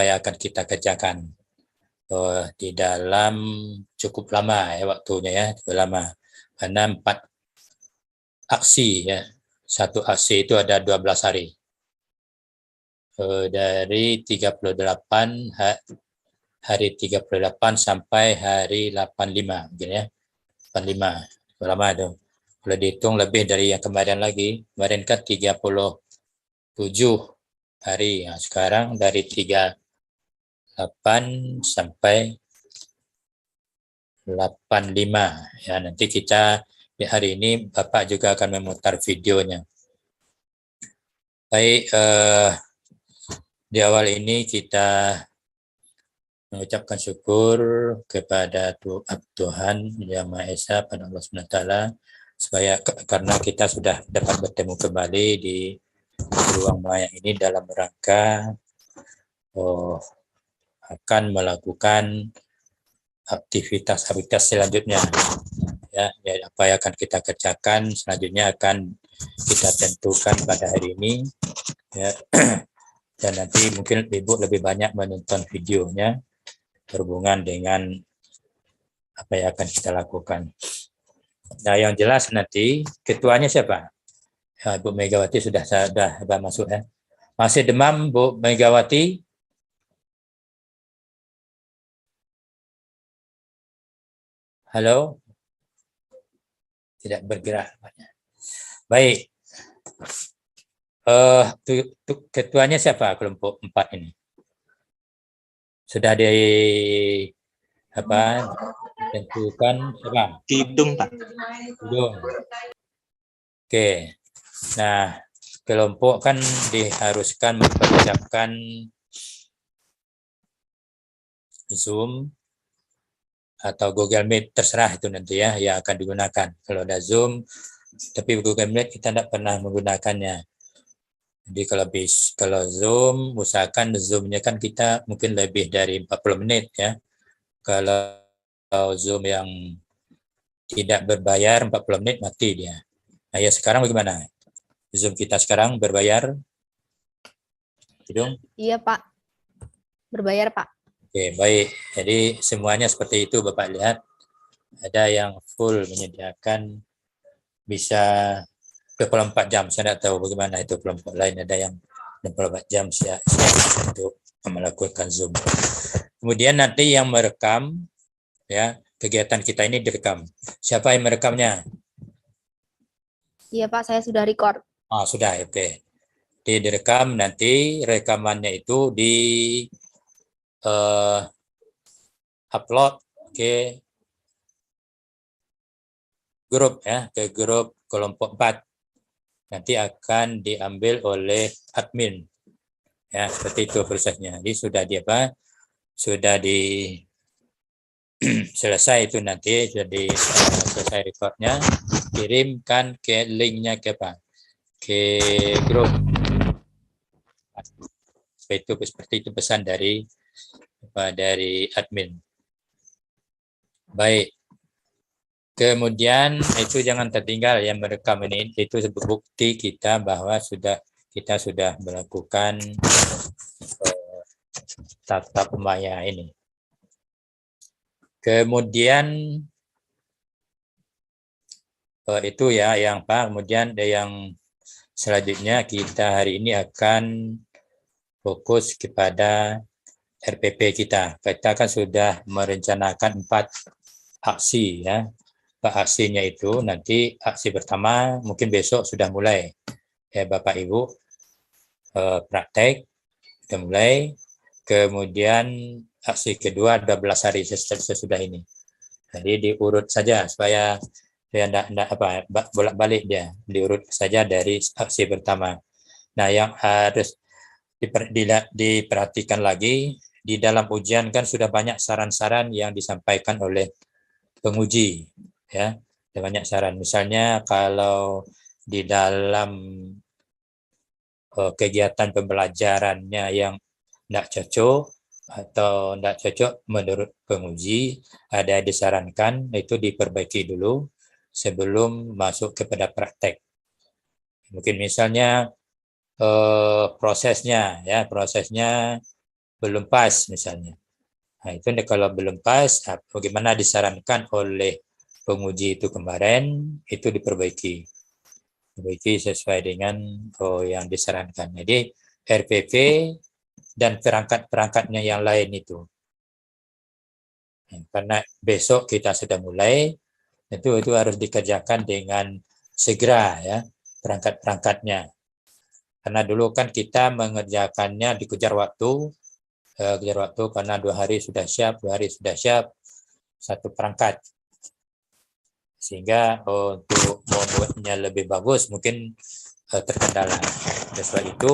yang akan kita kerjakan di dalam cukup lama ya waktunya ya, cukup lama. Karena 4 aksi ya. Satu aksi itu ada 12 hari. Dari 38 hari 38 sampai hari 85 mungkin ya. 85. Lama itu. Kalau dihitung lebih dari yang kemarin lagi. Kemarin kan 37 hari. Nah, sekarang dari 38 sampai 85. Ya, nanti kita di hari ini Bapak juga akan memutar videonya. Baik, di awal ini kita mengucapkan syukur kepada Tuhan Yang Maha Esa, pada Allah SWT, supaya karena kita sudah dapat bertemu kembali di ruang maya ini dalam rangka akan melakukan aktivitas selanjutnya. Ya, apa yang akan kita kerjakan selanjutnya akan kita tentukan pada hari ini. Ya. Dan nanti mungkin Ibu lebih banyak menonton videonya berhubungan dengan apa yang akan kita lakukan. Nah, yang jelas nanti ketuanya siapa? Ya, Bu Megawati sudah masuk ya. Masih demam Bu Megawati? Halo? Tidak bergerak. Baik. Ketuanya siapa kelompok 4 ini? Sudah tentukan siapa? Kidung, Pak. Kidung. Oke. Nah, kelompok kan diharuskan mempersiapkan Zoom atau Google Meet, terserah itu nanti ya yang akan digunakan. Kalau ada Zoom, tapi Google Meet kita tidak pernah menggunakannya. Jadi kalau Zoom, usahakan Zoom-nya kan kita mungkin lebih dari 40 menit ya. Kalau Zoom yang tidak berbayar 40 menit mati dia. Nah ya sekarang bagaimana? Zoom kita sekarang berbayar? Hidung? Iya Pak, berbayar Pak. Oke, baik. Jadi semuanya seperti itu Bapak lihat. Ada yang full menyediakan bisa 24 jam. Saya tidak tahu bagaimana itu kelompok lain, ada yang 24 jam siap untuk melakukan Zoom. Kemudian nanti yang merekam ya, kegiatan kita ini direkam. Siapa yang merekamnya? Iya Pak, saya sudah record. Sudah, oke. Direkam, nanti rekamannya itu di upload ke grup ya, ke grup kelompok 4. Nanti akan diambil oleh admin. Ya, seperti itu prosesnya. Jadi sudah selesai itu nanti, jadi selesai recordnya, kirimkan ke linknya ke grup. Seperti itu pesan dari admin. Baik. Kemudian itu jangan tertinggal yang merekam ini, itu bukti kita bahwa kita sudah melakukan tatap maya ini. Kemudian itu ya kemudian yang selanjutnya kita hari ini akan fokus kepada RPP kita. Kita kan sudah merencanakan 4 aksi ya. Aksinya itu nanti aksi pertama mungkin besok sudah mulai ya Bapak Ibu praktek sudah mulai, kemudian aksi kedua 12 hari sesudah ini. Jadi diurut saja supaya tidak bolak-balik dia, diurut saja dari aksi pertama. Nah, yang harus diperhatikan lagi di dalam ujian kan sudah banyak saran-saran yang disampaikan oleh penguji. Ya, ada banyak saran. Misalnya kalau di dalam kegiatan pembelajarannya yang tidak cocok atau tidak cocok menurut penguji, ada disarankan itu diperbaiki dulu sebelum masuk kepada praktek. Mungkin misalnya prosesnya belum pas misalnya. Nah, itu kalau belum pas, bagaimana disarankan oleh penguji itu kemarin, itu diperbaiki sesuai dengan yang disarankan. Jadi RPP dan perangkat-perangkatnya yang lain itu. Karena besok kita sudah mulai, itu harus dikerjakan dengan segera ya perangkat-perangkatnya. Karena dulu kan kita mengerjakannya dikejar waktu karena 2 hari sudah siap, 2 hari sudah siap satu perangkat. Sehingga untuk membuatnya lebih bagus mungkin terkendala. Oleh sebab itu,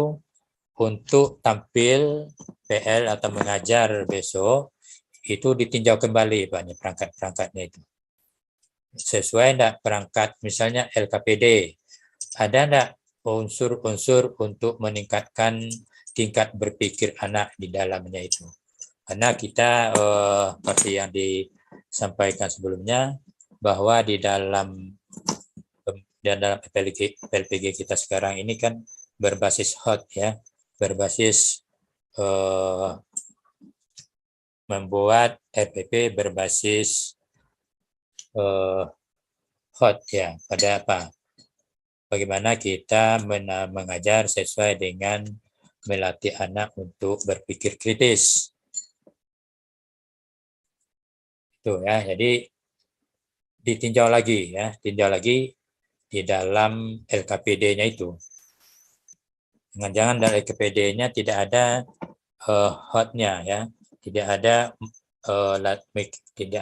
untuk tampil PL atau mengajar besok, itu ditinjau kembali Pak, perangkat-perangkatnya itu. Sesuai enggak perangkat misalnya LKPD, ada enggak unsur-unsur untuk meningkatkan tingkat berpikir anak di dalamnya itu. Karena kita seperti yang disampaikan sebelumnya, bahwa di dalam PLPG kita sekarang ini kan berbasis hot ya, berbasis membuat RPP berbasis hot ya. Pada apa? Bagaimana kita mengajar sesuai dengan melatih anak untuk berpikir kritis. Itu ya. Jadi ditinjau lagi ya, tinjau lagi di dalam LKPD-nya itu. Jangan-jangan dalam LKPD-nya tidak ada hotnya ya, tidak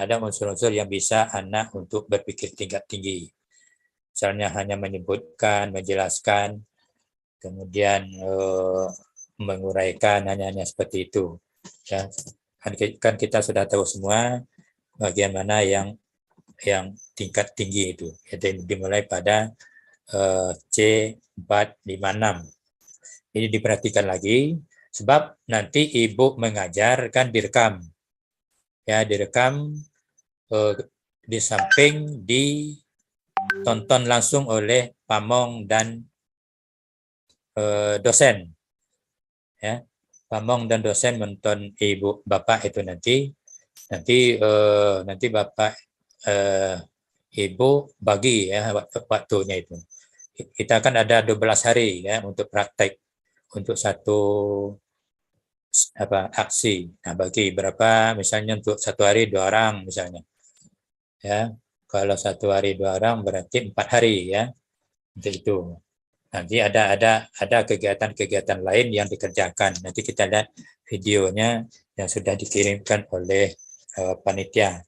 ada unsur-unsur yang bisa anak untuk berpikir tingkat tinggi. Misalnya hanya menyebutkan, menjelaskan, kemudian menguraikan, hanya seperti itu. Ya. Kan kita sudah tahu semua bagaimana yang tingkat tinggi itu. Jadi dimulai pada C456. Ini diperhatikan lagi, sebab nanti ibu mengajar kan direkam. Ya, direkam di samping ditonton langsung oleh pamong dan dosen. Ya, pamong dan dosen menonton ibu bapak itu nanti bapak ibu bagi ya waktunya itu. Kita kan ada 12 hari ya untuk praktek untuk satu aksi. Nah, bagi berapa misalnya untuk 1 hari 2 orang misalnya. Ya. Kalau 1 hari 2 orang berarti 4 hari ya. Untuk itu. Nanti ada kegiatan-kegiatan lain yang dikerjakan. Nanti kita lihat videonya yang sudah dikirimkan oleh panitia.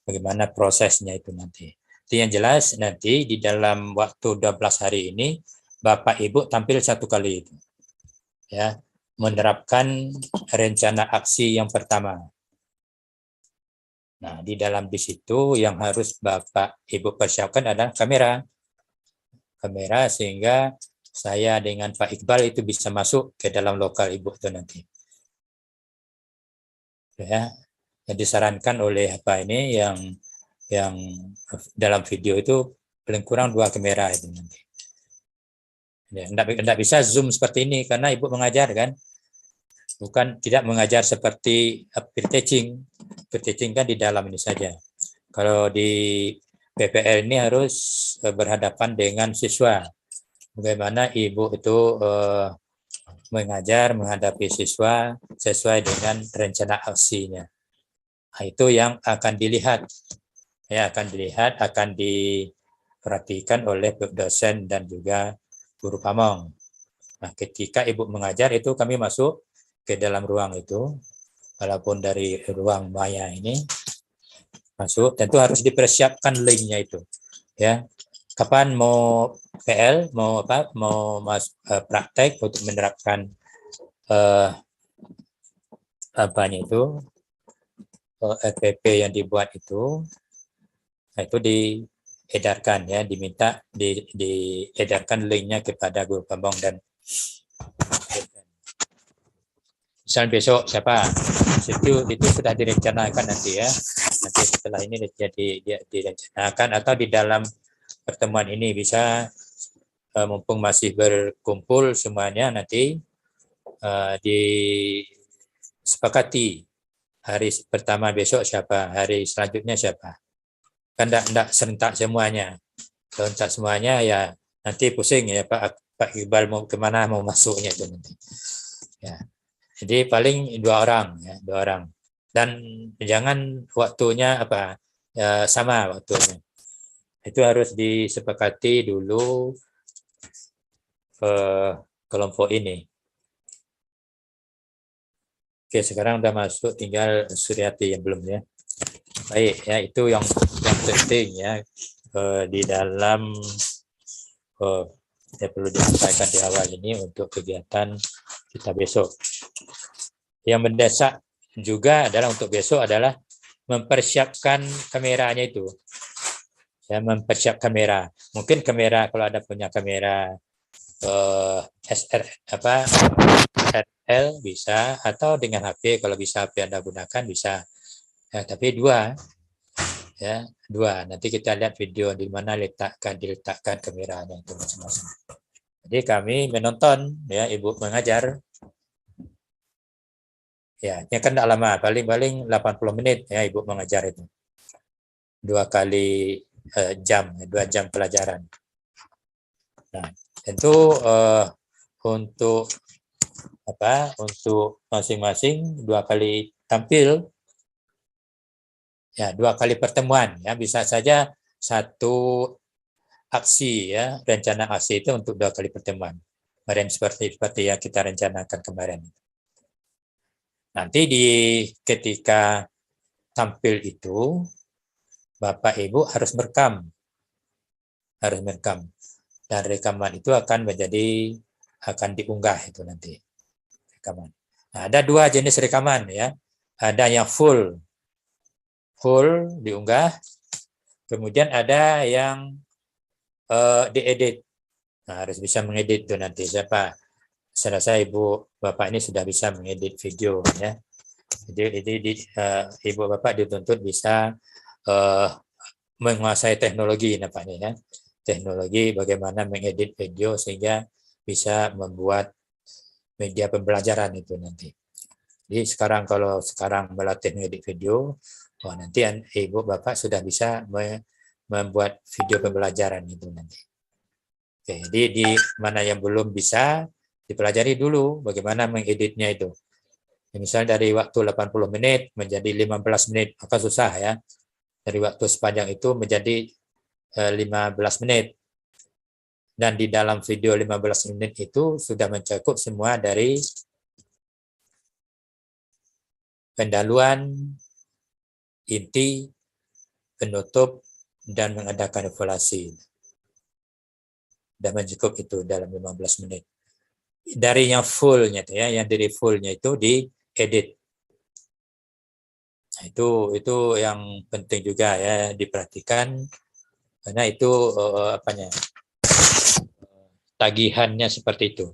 Bagaimana prosesnya itu nanti. Itu yang jelas nanti di dalam waktu 12 hari ini Bapak Ibu tampil 1 kali itu. Ya, menerapkan rencana aksi yang pertama. Nah, di dalam di situ yang harus Bapak Ibu persiapkan adalah kamera. Kamera sehingga saya dengan Pak Iqbal itu bisa masuk ke dalam lokal Ibu itu nanti. Ya, yang disarankan oleh ini yang dalam video itu paling kurang 2 kamera itu nanti. Ya, enggak bisa zoom seperti ini karena Ibu mengajar kan. Bukan tidak mengajar seperti peer teaching. Peer teaching kan di dalam ini saja. Kalau di PPL ini harus berhadapan dengan siswa. Bagaimana Ibu itu mengajar menghadapi siswa sesuai dengan rencana aksinya. Nah, itu yang akan dilihat. Ya, akan diperhatikan oleh dosen dan juga guru pamong. Nah, ketika Ibu mengajar itu kami masuk ke dalam ruang itu, walaupun dari ruang maya ini masuk, tentu harus dipersiapkan linknya itu. Ya, kapan mau PL, mau praktek untuk menerapkan RPP yang dibuat itu, nah itu diedarkan ya, diminta diedarkan linknya kepada guru pamong dan misal besok siapa itu sudah direncanakan nanti ya, nanti setelah ini direncanakan atau di dalam pertemuan ini bisa mumpung masih berkumpul semuanya nanti sepakati hari pertama besok siapa, hari selanjutnya siapa. Kan enggak serentak semuanya. Kalau serentak semuanya ya nanti pusing ya Pak Iqbal mau kemana mau masuknya itu nanti. Ya. Jadi paling 2 orang ya, 2 orang. Dan jangan waktunya sama waktunya. Itu harus disepakati dulu kelompok ini. Oke, sekarang udah masuk, tinggal Suryati yang belum ya. Baik ya, itu yang penting ya di dalam yang perlu disampaikan di awal ini untuk kegiatan kita besok. Yang mendesak juga adalah untuk besok adalah mempersiapkan kameranya itu. Ya, mempersiapkan kamera. Mungkin kamera kalau ada punya kamera RL bisa, atau dengan HP kalau bisa HP Anda gunakan bisa. Ya, tapi 2 ya, 2. Nanti kita lihat video di mana diletakkan kameranya itu masing-masing. Jadi kami menonton ya Ibu mengajar. Ya, ini kan tidak lama, paling 80 menit ya Ibu mengajar itu. 2 kali jam, 2 jam pelajaran. Nah, tentu untuk masing-masing 2 kali tampil, ya 2 kali pertemuan ya, bisa saja 1 aksi ya, rencana aksi itu untuk 2 kali pertemuan. Kemarin seperti yang kita rencanakan kemarin. Nanti ketika tampil itu Bapak Ibu harus merekam. Dan rekaman itu akan diunggah itu nanti. Rekaman. Nah, ada 2 jenis rekaman ya. Ada yang full diunggah. Kemudian ada yang diedit. Nah, harus bisa mengedit itu nanti. Saya rasa Ibu Bapak ini sudah bisa mengedit video ya. Jadi Ibu Bapak dituntut bisa menguasai teknologi nampaknya ya. Teknologi bagaimana mengedit video sehingga bisa membuat media pembelajaran itu nanti. Jadi kalau sekarang melatih mengedit video, nanti Ibu Bapak sudah bisa membuat video pembelajaran itu nanti. Oke, jadi di mana yang belum bisa dipelajari dulu bagaimana mengeditnya itu. Misalnya dari waktu 80 menit menjadi 15 menit, maka susah ya. Dari waktu sepanjang itu menjadi 15 menit. Dan di dalam video 15 menit itu sudah mencakup semua dari pendahuluan, inti, penutup, dan mengadakan evaluasi. Dan mencukup itu dalam 15 menit. Dari yang fullnya itu ya, yang dari fullnya itu diedit. Nah, itu yang penting juga ya diperhatikan karena itu tagihannya seperti itu.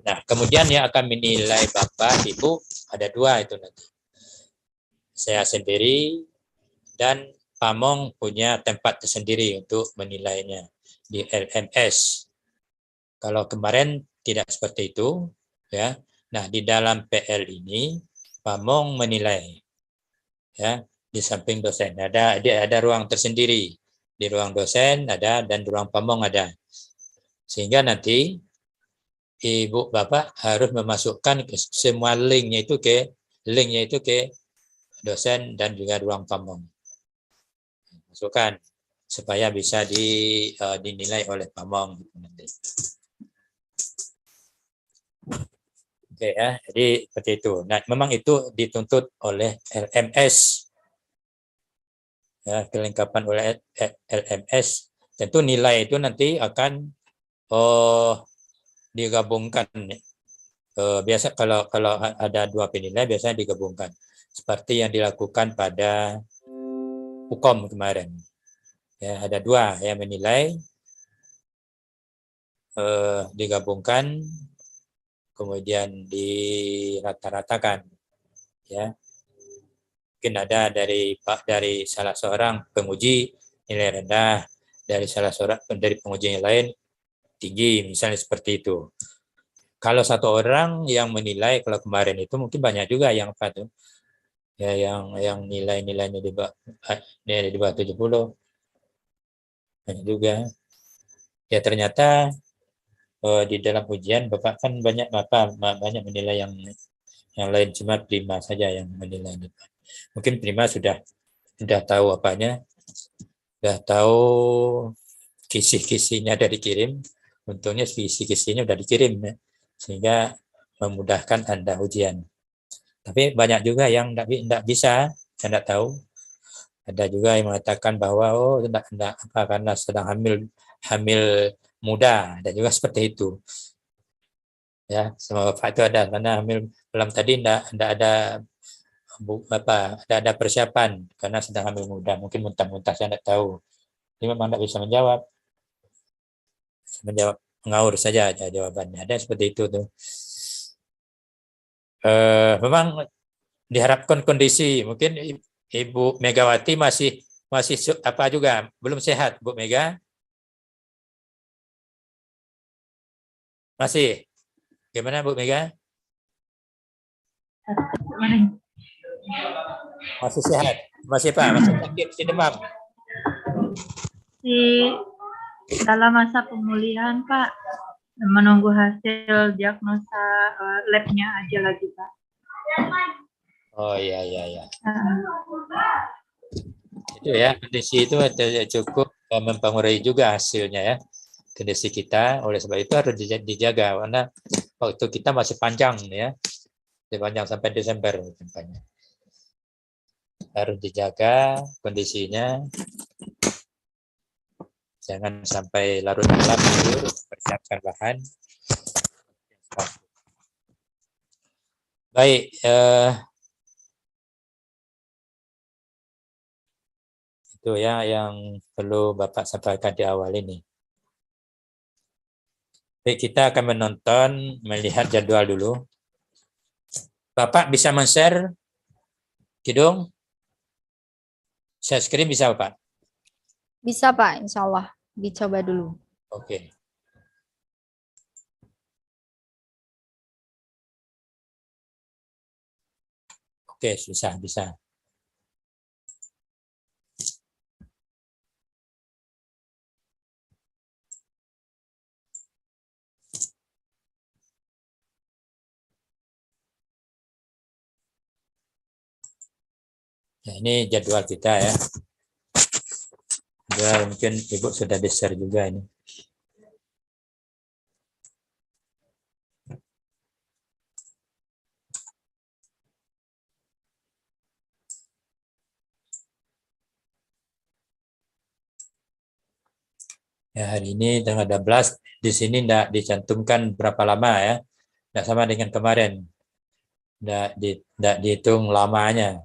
Nah, kemudian yang akan menilai Bapak Ibu ada 2 itu nanti. Saya sendiri dan Pamong punya tempat tersendiri untuk menilainya di LMS. Kalau kemarin tidak seperti itu, ya. Nah, di dalam PL ini Pamong menilai, ya, di samping dosen ada ruang tersendiri. Di ruang dosen ada dan di ruang Pamong ada. Sehingga nanti Ibu Bapak harus memasukkan semua linknya itu ke dosen dan juga ruang Pamong. Masukkan supaya bisa dinilai oleh Pamong nanti. Oke ya, jadi seperti itu. Nah, memang itu dituntut oleh LMS. Ya, kelengkapan oleh LMS. Tentu nilai itu nanti akan digabungkan. Biasa kalau ada 2 penilai biasanya digabungkan. Seperti yang dilakukan pada Ukom kemarin. Ya, ada 2 yang menilai digabungkan kemudian dirata-ratakan ya. Mungkin ada dari salah seorang penguji nilai rendah, dari penguji yang lain tinggi, misalnya seperti itu. kalau satu orang yang menilai, kalau kemarin itu mungkin banyak juga yang apa tuh, ya yang nilainya di bawah 70, banyak juga. Ya ternyata di dalam ujian Bapak kan banyak menilai yang lain, cuma prima saja yang menilai. Mungkin prima sudah tahu apanya, sudah tahu kisi-kisinya sudah dikirim. Untungnya kisi-kisinya sudah dikirim ya, sehingga memudahkan Anda ujian. Tapi banyak juga yang tidak bisa, saya tidak tahu. Ada juga yang mengatakan bahwa tidak apa karena sedang hamil muda, ada juga seperti itu. Ya, sama Bapak itu ada karena hamil malam tadi tidak ada persiapan karena sedang hamil muda, mungkin muntah-muntah, saya tidak tahu. Ini memang tidak bisa menjawab mengaur saja aja jawabannya. Ada seperti itu tuh. Memang diharapkan kondisi, mungkin Ibu Megawati masih apa juga belum sehat, Bu Mega? Masih? Gimana Bu Mega? Masih sehat? Masih Pak? Masih sakit? Masih demam? Di dalam masa pemulihan, Pak, menunggu hasil diagnosa labnya aja lagi, Pak. Oh iya. Itu ya, kondisi itu cukup mempengaruhi juga hasilnya ya, kondisi kita. Oleh sebab itu harus dijaga karena waktu kita masih panjang ya, panjang sampai Desember tampaknya. Harus dijaga kondisinya, jangan sampai larut malam tidur, persiapkan bahan. Baik, itu ya yang perlu Bapak sampaikan di awal ini. Baik, kita akan melihat jadwal dulu. Bapak bisa men-share Kidung? Share screen bisa Bapak? Bisa Pak, insya Allah. Dicoba dulu. Oke. Oke, bisa. Ya, ini jadwal kita ya. Ya, mungkin Ibu sudah di-share juga ini. Ya, hari ini tanggal 12, di sini tidak dicantumkan berapa lama ya. Tidak sama dengan kemarin. Tidak dihitung lamanya.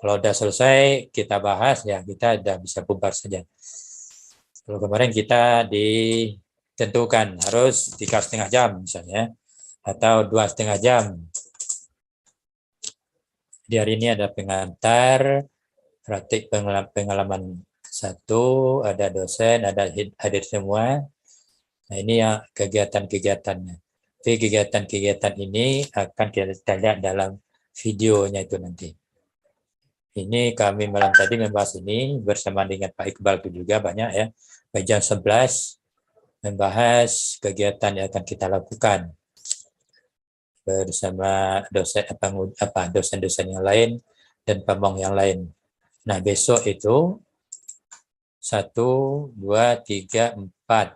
Kalau sudah selesai kita bahas ya kita sudah bisa bubar saja. Kalau kemarin kita ditentukan harus 3,5 jam misalnya atau 2,5 jam. Di hari ini ada pengantar, praktik pengalaman 1, ada dosen, ada hadir semua. Nah ini yang kegiatan-kegiatannya. Jadi kegiatan-kegiatan ini akan kita lihat dalam videonya itu nanti. Ini kami malam tadi membahas ini bersama dengan Pak Iqbal itu juga banyak ya. Pada jam 11 membahas kegiatan yang akan kita lakukan bersama dosen-dosen yang lain dan pemong yang lain. Nah besok itu 1, 2, 3, 4,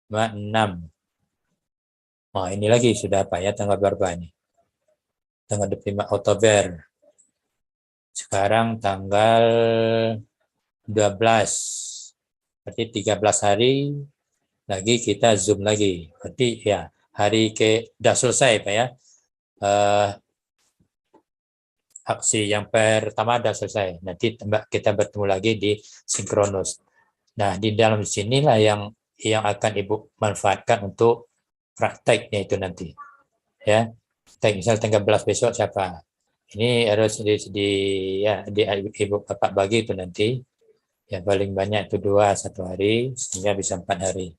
5, 6. Nah ini lagi sudah apa ya tanggal berapa ini? Tanggal 25 Oktober. Sekarang tanggal 12. Berarti 13 hari lagi kita Zoom lagi. Berarti ya hari sudah selesai Pak ya. Aksi yang pertama sudah selesai. Nanti kita bertemu lagi di sinkronus. Nah, di dalam sinilah yang akan Ibu manfaatkan untuk prakteknya itu nanti. Ya. Misal tanggal 11 besok siapa? Ini harus di Ibu Bapak bagi itu nanti. Yang paling banyak itu 1 hari sehingga bisa 4 hari.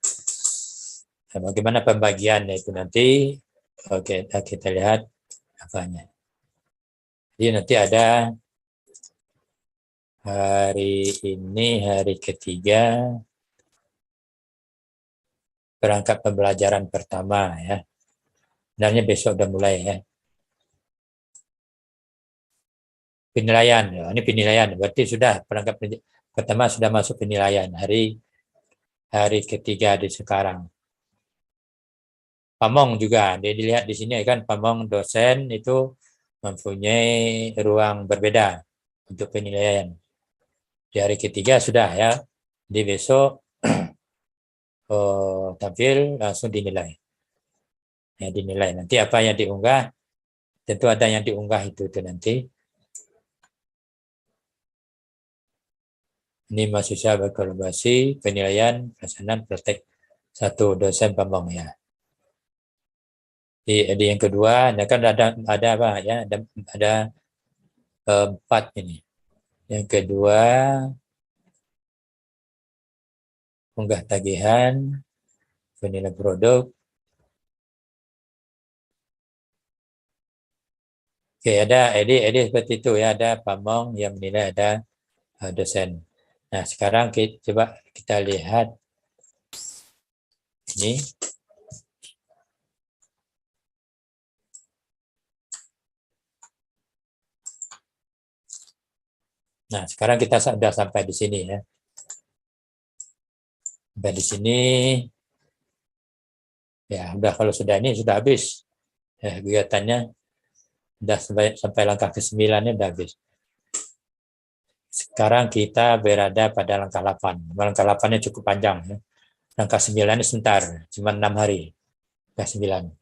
Nah, bagaimana pembagiannya itu nanti Oke, kita lihat apanya. Jadi nanti ada hari ini hari ketiga perangkat pembelajaran pertama ya. Sebenarnya besok udah mulai ya. Penilaian, ya, ini penilaian. Berarti sudah perangkat pertama sudah masuk penilaian hari ketiga di sekarang. Pamong juga, dia dilihat di sini kan Pamong dosen itu mempunyai ruang berbeda untuk penilaian. Di hari ketiga sudah ya, di besok tampil langsung dinilai. Ya, dinilai. Nanti apa yang diunggah, tentu ada yang diunggah itu nanti. Ini mahasiswa berkolaborasi penilaian pelaksanaan praktek satu dosen Pamong ya. Di yang kedua, nah kan ada apa ya? Ada 4 ini. Yang kedua, unggah tagihan, penilaian produk. Oke, ada edi seperti itu ya, ada Pamong yang menilai, ada dosen. Nah, sekarang coba kita lihat ini. Nah, sekarang kita sudah sampai di sini ya. Sampai di sini. Ya, udah kalau sudah ini sudah habis. Ya, kegiatannya sudah sampai langkah ke-9 sudah habis. Sekarang kita berada pada langkah 8. Langkah 8-nya cukup panjang ya. Langkah 9 sebentar, cuma 6 hari. Langkah 9.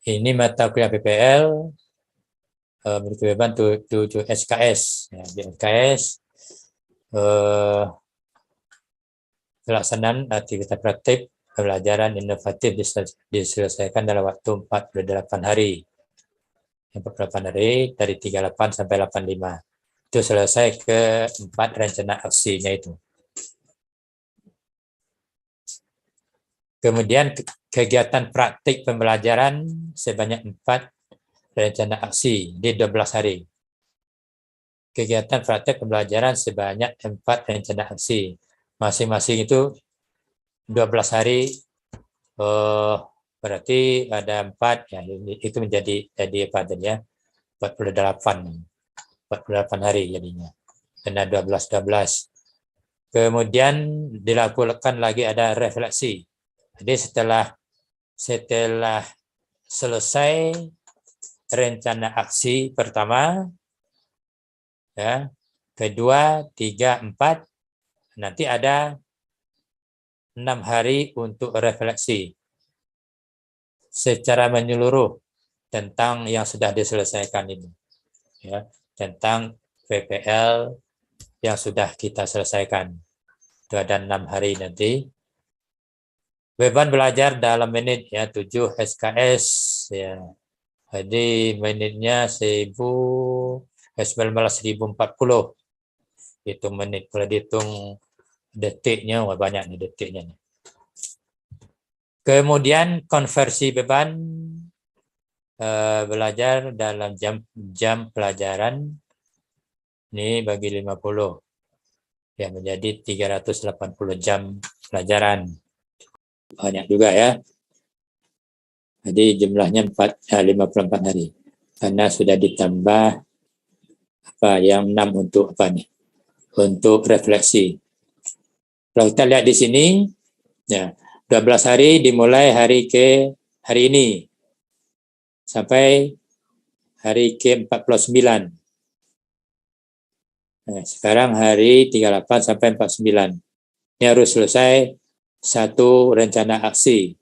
Ini mata kuliah PPL berkewajiban 7 SKS. Ya, di SKS pelaksanaan aktivitas praktik pembelajaran inovatif diselesaikan dalam waktu 48 hari. 48 hari dari 38 sampai 85. Itu selesai ke-4 rencana aksinya itu. Kemudian kegiatan praktik pembelajaran sebanyak 4 rencana aksi di 12 hari. Kegiatan praktik pembelajaran sebanyak 4 rencana aksi. Masing-masing itu 12 hari, berarti ada 4, ya, itu menjadi apa tadi ya, 48 hari jadinya. Kena 12. Kemudian dilakukan lagi ada refleksi. Jadi setelah selesai rencana aksi pertama, ya, kedua, 3, 4, nanti ada 6 hari untuk refleksi secara menyeluruh tentang yang sudah diselesaikan ini, ya, tentang PPL yang sudah kita selesaikan. Itu ada 6 hari nanti. Beban belajar dalam menit ya 7 SKS ya. Jadi menitnya 19.040. Hitung menit, kalau dihitung detiknya, wah banyak nih detiknya. Kemudian konversi beban belajar dalam jam pelajaran ini bagi 50 ya menjadi 380 jam pelajaran. Banyak juga ya. Jadi jumlahnya 54 hari. Karena sudah ditambah yang 6 untuk apa nih? Untuk refleksi. Kalau kita lihat di sini, ya 12 hari dimulai hari ini sampai hari ke-49. Nah, sekarang hari 38 sampai 49. Ini harus selesai satu rencana aksi.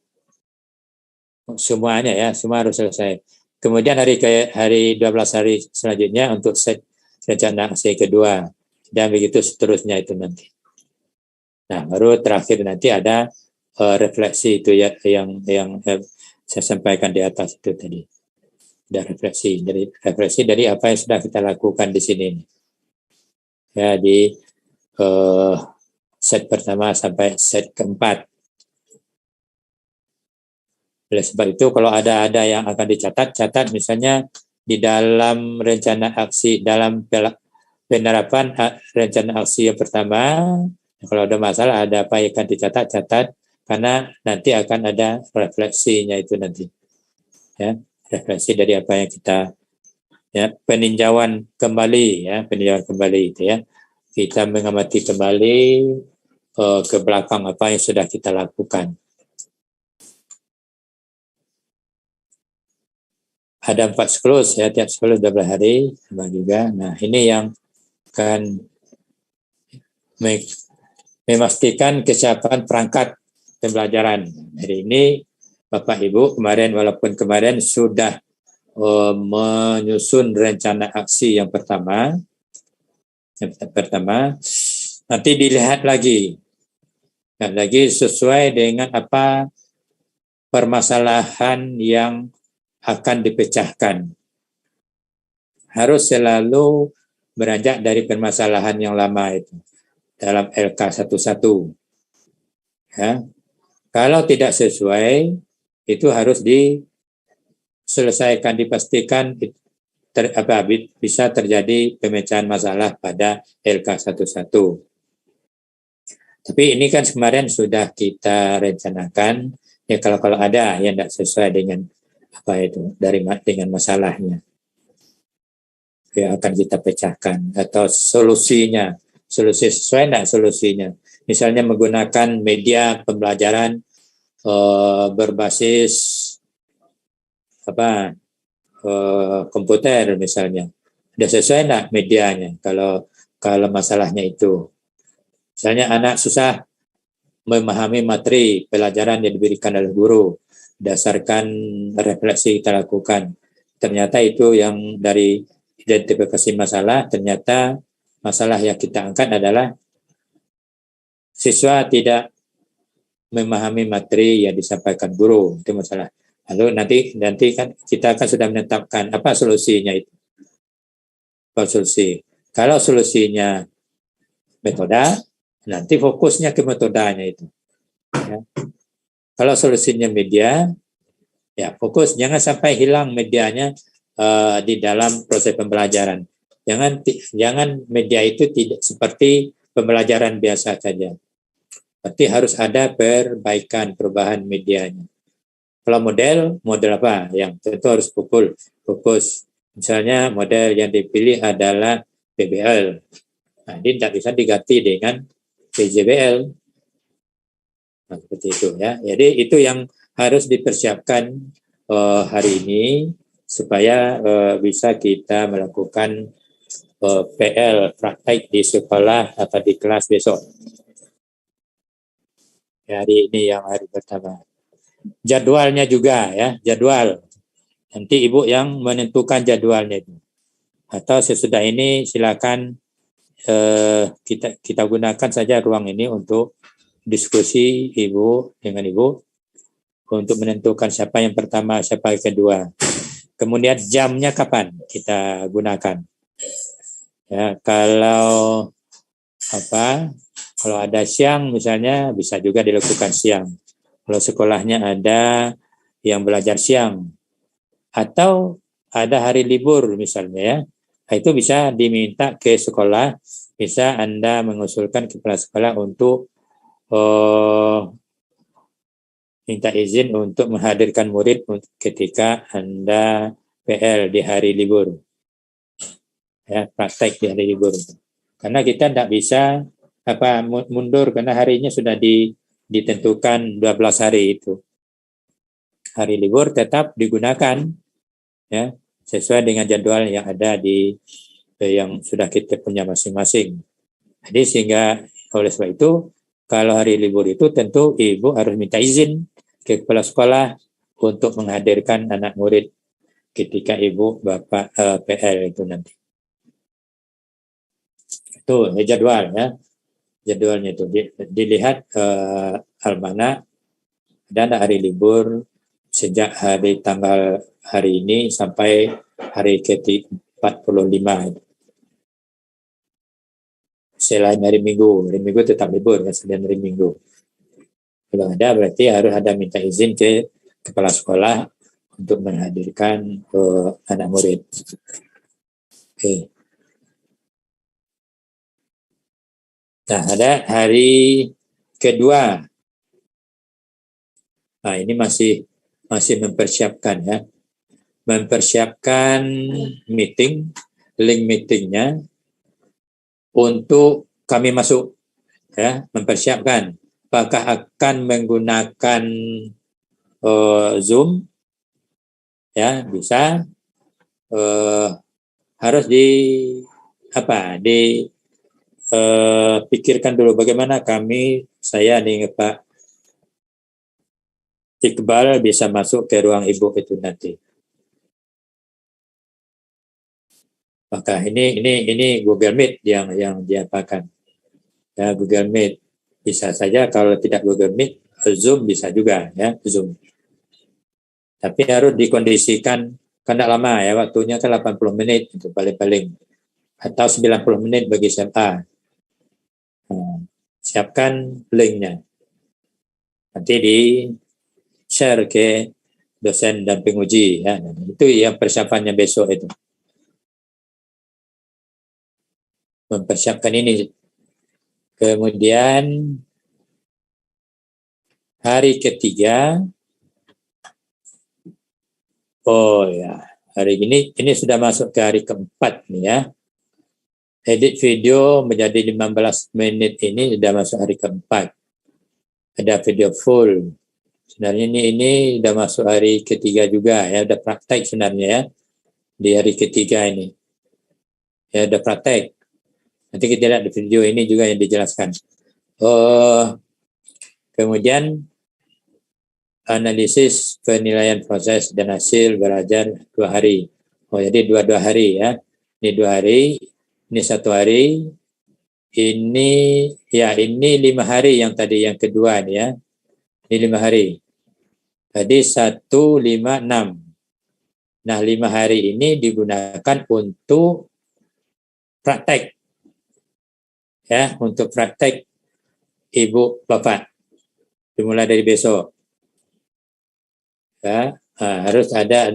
Semuanya ya, semua harus selesai. Kemudian hari 12 hari selanjutnya untuk set rencana aksi kedua. Dan begitu seterusnya itu nanti. Nah, baru terakhir nanti ada refleksi itu ya, yang saya sampaikan di atas itu tadi. Ada refleksi dari apa yang sudah kita lakukan di sini. Ya, di set pertama sampai set keempat. Oleh sebab itu kalau ada yang akan catat misalnya di dalam rencana aksi, dalam penerapan rencana aksi yang pertama, kalau ada masalah ada apa yang akan catat karena nanti akan ada refleksinya itu nanti. Ya, refleksi dari apa yang kita peninjauan kembali itu ya. Kita mengamati kembali ke belakang apa yang sudah kita lakukan. Ada 4 siklus ya, tiap siklus 12 hari sama juga. Nah, ini yang akan memastikan kesiapan perangkat pembelajaran. Hari ini Bapak Ibu walaupun kemarin sudah menyusun rencana aksi yang pertama, nanti dilihat lagi sesuai dengan apa permasalahan yang akan dipecahkan. Harus selalu beranjak dari permasalahan yang lama itu dalam LK11. Ya. Kalau tidak sesuai, itu harus diselesaikan, dipastikan bisa terjadi pemecahan masalah pada LK11. Tapi ini kan kemarin sudah kita rencanakan, ya kalau ada yang tidak sesuai dengan dengan masalahnya, ya akan kita pecahkan atau solusi sesuai enggak solusinya, misalnya menggunakan media pembelajaran berbasis komputer misalnya, sudah sesuai enggak medianya kalau masalahnya itu, misalnya anak susah memahami materi pelajaran yang diberikan oleh guru. Berdasarkan refleksi kita lakukan, ternyata itu yang dari identifikasi masalah, ternyata masalah yang kita angkat adalah siswa tidak memahami materi yang disampaikan guru, itu masalah. Lalu nanti kan kita akan sudah menetapkan apa solusinya itu. Solusi. Kalau solusinya metode, nanti fokusnya ke metodenya itu. Ya. Kalau solusinya media, ya fokus, jangan sampai hilang medianya di dalam proses pembelajaran. Jangan media itu tidak seperti pembelajaran biasa saja. Berarti harus ada perubahan medianya. Kalau model apa? Yang tentu harus fokus. Misalnya model yang dipilih adalah PBL. Nah, ini tidak bisa diganti dengan PJBL. Nah, seperti itu ya. Jadi itu yang harus dipersiapkan hari ini supaya bisa kita melakukan PL praktek di sekolah atau di kelas besok. Ya, hari ini yang hari pertama. Jadwalnya juga ya, jadwal. Nanti Ibu yang menentukan jadwalnya itu. Atau sesudah ini silakan kita gunakan saja ruang ini untuk diskusi Ibu dengan Ibu untuk menentukan siapa yang pertama, siapa yang kedua. Kemudian jamnya kapan kita gunakan. Ya, kalau ada siang misalnya bisa juga dilakukan siang. Kalau sekolahnya ada yang belajar siang atau ada hari libur misalnya ya, itu bisa diminta ke sekolah, bisa Anda mengusulkan kepala sekolah untuk minta izin untuk menghadirkan murid ketika Anda PL di hari libur. Ya, praktek di hari libur. Karena kita tidak bisa mundur karena harinya sudah ditentukan 12 hari itu. Hari libur tetap digunakan ya, sesuai dengan jadwal yang ada yang sudah kita punya masing-masing. Jadi sehingga oleh sebab itu kalau hari libur itu tentu Ibu harus minta izin ke kepala sekolah untuk menghadirkan anak murid ketika Ibu Bapak PL itu nanti. Itu jadwal ya. Jadwalnya itu dilihat almanak dan hari libur sejak tanggal hari ini sampai hari ke-45. selain hari Minggu tetap libur kan, selain hari Minggu. Kalau ada berarti harus ada minta izin ke kepala sekolah untuk menghadirkan anak murid. Oke. Nah, ada hari kedua. Nah, ini masih mempersiapkan ya. Mempersiapkan meeting, link meetingnya untuk kami masuk ya, mempersiapkan apakah akan menggunakan Zoom ya, bisa harus pikirkan dulu bagaimana saya nih Pak Iqbal bisa masuk ke ruang ibu itu nanti. Maka ini Google Meet yang diapakan. Ya, Google Meet bisa saja, kalau tidak Google Meet, Zoom bisa juga ya, Zoom. Tapi harus dikondisikan karena lama ya, waktunya kan 80 menit itu paling-paling, atau 90 menit bagi SMA. Nah, siapkan linknya. Nanti di-share ke dosen dan penguji ya. Itu yang persiapannya besok itu. Mempersiapkan ini. Kemudian hari ketiga, hari ini sudah masuk ke hari keempat nih ya. Edit video menjadi 15 menit ini sudah masuk hari keempat. Ada video full. Sebenarnya ini sudah masuk hari ketiga juga ya, udah praktek sebenarnya ya. Di hari ketiga ini. Ya udah praktek. Nanti kita lihat di video ini juga yang dijelaskan. Kemudian analisis penilaian proses dan hasil belajar 2 hari. Jadi dua hari ya. Ini 2 hari, ini 1 hari, ini 5 hari yang tadi yang kedua nih ya. Ini 5 hari. Jadi 1, 5, 6. Nah 5 hari ini digunakan untuk praktek. Ya, untuk praktek ibu bapak. Dimulai dari besok. Ya, harus ada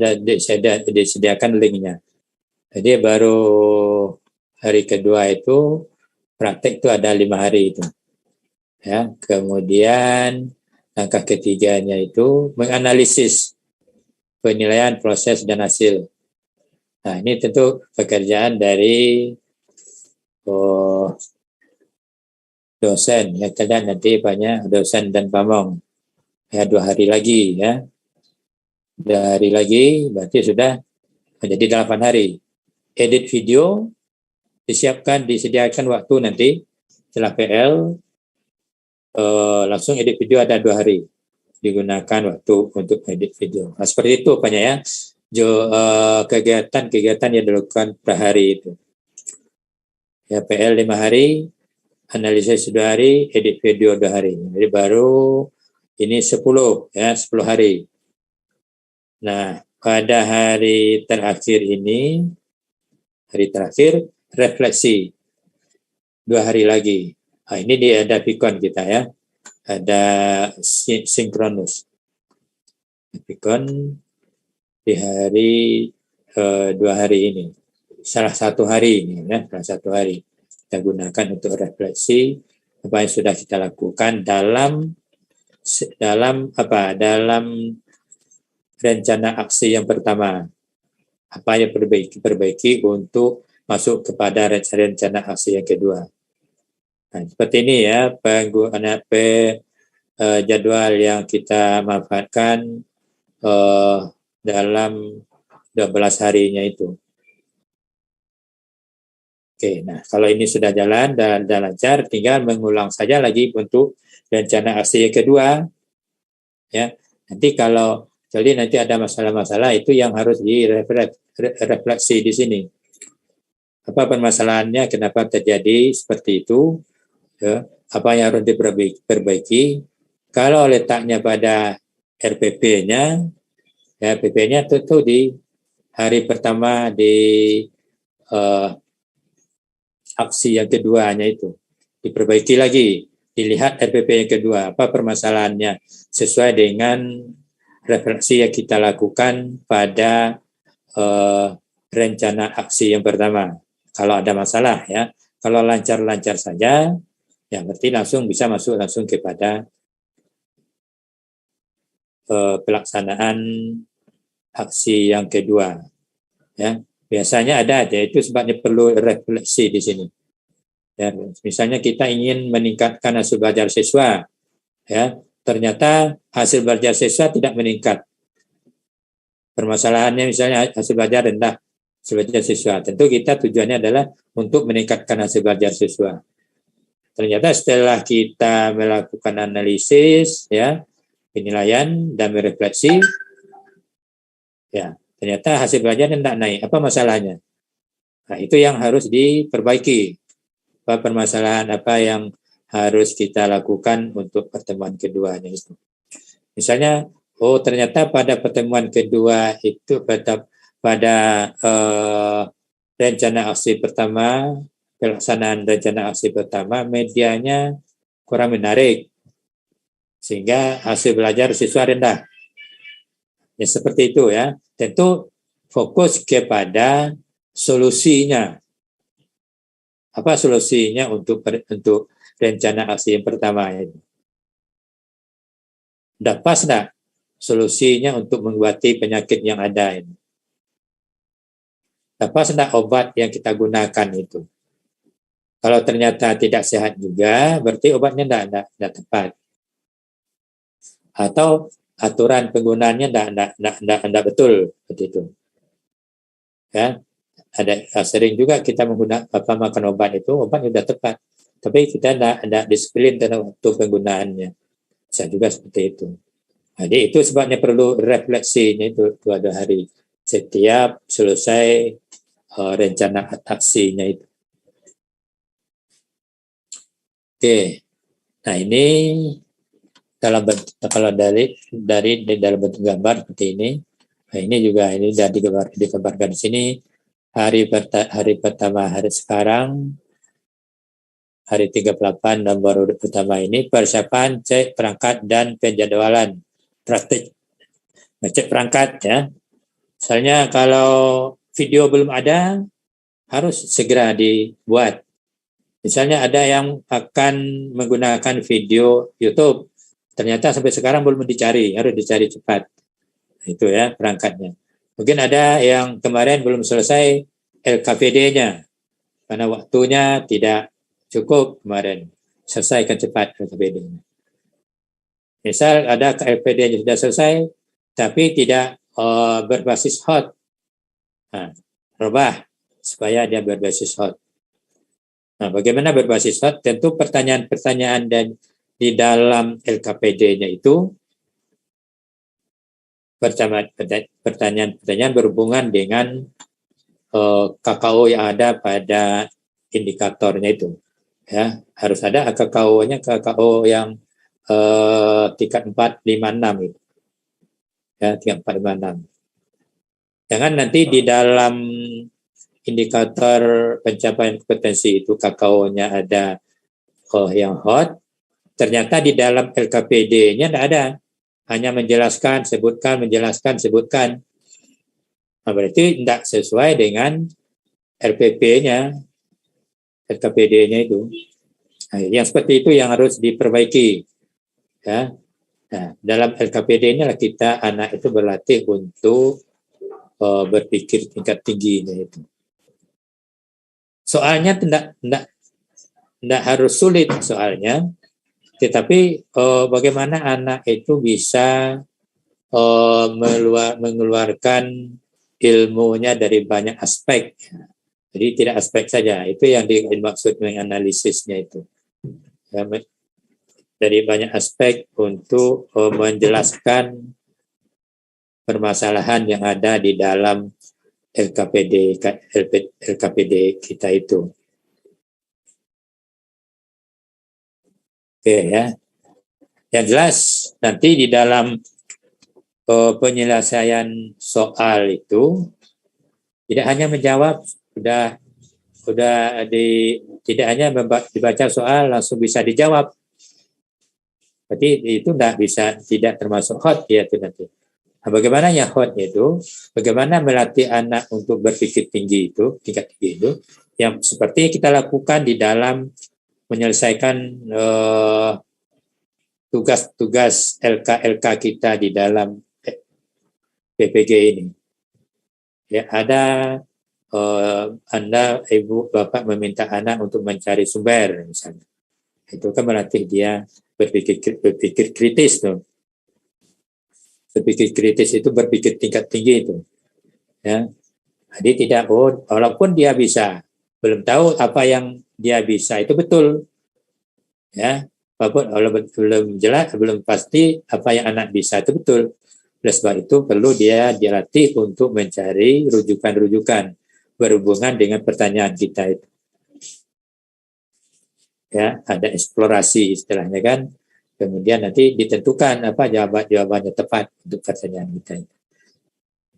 disediakan linknya. Jadi baru hari kedua itu praktek itu ada 5 hari itu. Ya, kemudian langkah ketiganya itu menganalisis penilaian proses dan hasil. Nah, ini tentu pekerjaan dari dosen ya, kalian nanti banyak dosen dan pamong ya, 2 hari lagi ya, 2 hari lagi berarti sudah menjadi 8 hari. Edit video disediakan waktu nanti setelah PL langsung edit video ada 2 hari digunakan waktu untuk edit video. Nah, seperti itu banyak ya kegiatan yang dilakukan per hari itu ya. PL 5 hari, analisis 2 hari, edit video 2 hari. Jadi baru ini 10 ya, 10 hari. Nah, pada hari terakhir ini, refleksi 2 hari lagi. Nah, ini ada Vicon kita ya. Ada sinkronus. Vicon di hari 2 hari ini. Salah satu hari ini ya, salah satu hari. Kita gunakan untuk refleksi apa yang sudah kita lakukan dalam rencana aksi yang pertama. Apa yang perbaiki untuk masuk kepada rencana aksi yang kedua. Nah, seperti ini ya penggunaan jadwal yang kita manfaatkan dalam 12 harinya itu. Oke, nah kalau ini sudah jalan dan lancar, tinggal mengulang saja lagi untuk rencana aksi yang kedua. Ya, nanti nanti ada masalah-masalah itu yang harus direfleksi di sini. Apa permasalahannya? Kenapa terjadi seperti itu? Ya, apa yang harus diperbaiki? Kalau letaknya pada RPP-nya, ya RPP-nya tentu di hari pertama di aksi yang keduanya itu. diperbaiki lagi, dilihat RPP yang kedua, apa permasalahannya, sesuai dengan refleksi yang kita lakukan pada rencana aksi yang pertama. Kalau ada masalah ya, kalau lancar-lancar saja, ya berarti bisa masuk langsung kepada pelaksanaan aksi yang kedua. Ya, biasanya ada, yaitu sebabnya perlu refleksi di sini. Ya, misalnya kita ingin meningkatkan hasil belajar siswa, ya, ternyata hasil belajar siswa tidak meningkat. Permasalahannya misalnya hasil belajar rendah, hasil belajar siswa. Tentu kita tujuannya adalah untuk meningkatkan hasil belajar siswa. Ternyata setelah kita melakukan analisis, ya, penilaian dan merefleksi, ya, ternyata hasil belajar tidak naik. Apa masalahnya? Nah, itu yang harus diperbaiki. Permasalahan apa yang harus kita lakukan untuk pertemuan keduanya itu. Misalnya, ternyata pada pertemuan kedua itu pada rencana aksi pertama, pelaksanaan rencana aksi pertama, medianya kurang menarik, sehingga hasil belajar siswa rendah. Ya, seperti itu ya. Tentu fokus kepada solusinya. Apa solusinya untuk rencana aksi yang pertama ini? Dapat tidak solusinya untuk mengobati penyakit yang ada ini? Dapat tidak obat yang kita gunakan itu? Kalau ternyata tidak sehat juga, berarti obatnya tidak tepat. Atau aturan penggunaannya tidak betul seperti itu. Ya. Sering juga kita makan obat itu, obat sudah tepat, tapi kita tidak disiplin dalam waktu penggunaannya. Bisa juga seperti itu. Jadi itu sebabnya perlu refleksinya itu 2 hari setiap selesai rencana aksinya itu. Oke, nah ini kalau dari dalam bentuk gambar seperti ini. Nah, ini juga ini sudah digambarkan di sini. Hari pertama hari sekarang, hari 38 nomor urut pertama ini persiapan cek perangkat dan penjadwalan praktik. Cek perangkat ya. Misalnya kalau video belum ada, harus segera dibuat. Misalnya ada yang akan menggunakan video YouTube, ternyata sampai sekarang belum dicari, harus dicari cepat. Itu ya perangkatnya. Mungkin ada yang kemarin belum selesai LKPD-nya, karena waktunya tidak cukup kemarin. Selesaikan cepat LKPD-nya. Misal ada LKPD-nya sudah selesai, tapi tidak berbasis hot. Nah, rubah supaya dia berbasis hot. Nah, bagaimana berbasis hot? Tentu pertanyaan-pertanyaan dan di dalam LKPD-nya itu pertanyaan-pertanyaan berhubungan dengan KKO yang ada pada indikatornya itu. Ya, harus ada KKO-nya KKO yang tingkat 4, 5, 6 itu. Ya, tingkat 4, 5, 6. Jangan nanti di dalam indikator pencapaian kompetensi itu KKO-nya ada yang hot, ternyata di dalam LKPD-nya tidak ada. Hanya menjelaskan, sebutkan. Nah, berarti tidak sesuai dengan RPP-nya, LKPD-nya itu. Nah, yang seperti itu yang harus diperbaiki. Ya. Nah, dalam LKPD-nya kita anak itu berlatih untuk berpikir tingkat tingginya itu. Soalnya tidak harus sulit soalnya. Tetapi bagaimana anak itu bisa mengeluarkan ilmunya dari banyak aspek. Jadi tidak aspek saja. Itu yang dimaksud menganalisisnya itu. Ya, dari banyak aspek untuk menjelaskan permasalahan yang ada di dalam LKPD kita itu. Oke ya. Yang jelas nanti di dalam penyelesaian soal itu tidak hanya menjawab, sudah tidak hanya dibaca soal langsung bisa dijawab. Berarti itu tidak termasuk hot ya itu nanti. Nah, bagaimana yang hot itu? Bagaimana melatih anak untuk berpikir tinggi itu, tingkat tinggi itu, yang seperti kita lakukan di dalam menyelesaikan tugas-tugas LK kita di dalam PPG ini. Ya, ada Anda, Ibu, Bapak meminta anak untuk mencari sumber misalnya. Itu kan melatih dia berpikir kritis tuh. Berpikir kritis itu berpikir tingkat tinggi itu. Ya. Jadi walaupun dia bisa, belum tahu apa yang dia bisa itu betul. Ya. Walaupun belum jelas, belum pasti apa yang anak bisa itu betul. Oleh sebab itu perlu dia dilatih untuk mencari rujukan-rujukan berhubungan dengan pertanyaan kita itu. Ya, ada eksplorasi istilahnya kan. Kemudian nanti ditentukan apa jawabannya tepat untuk pertanyaan kita.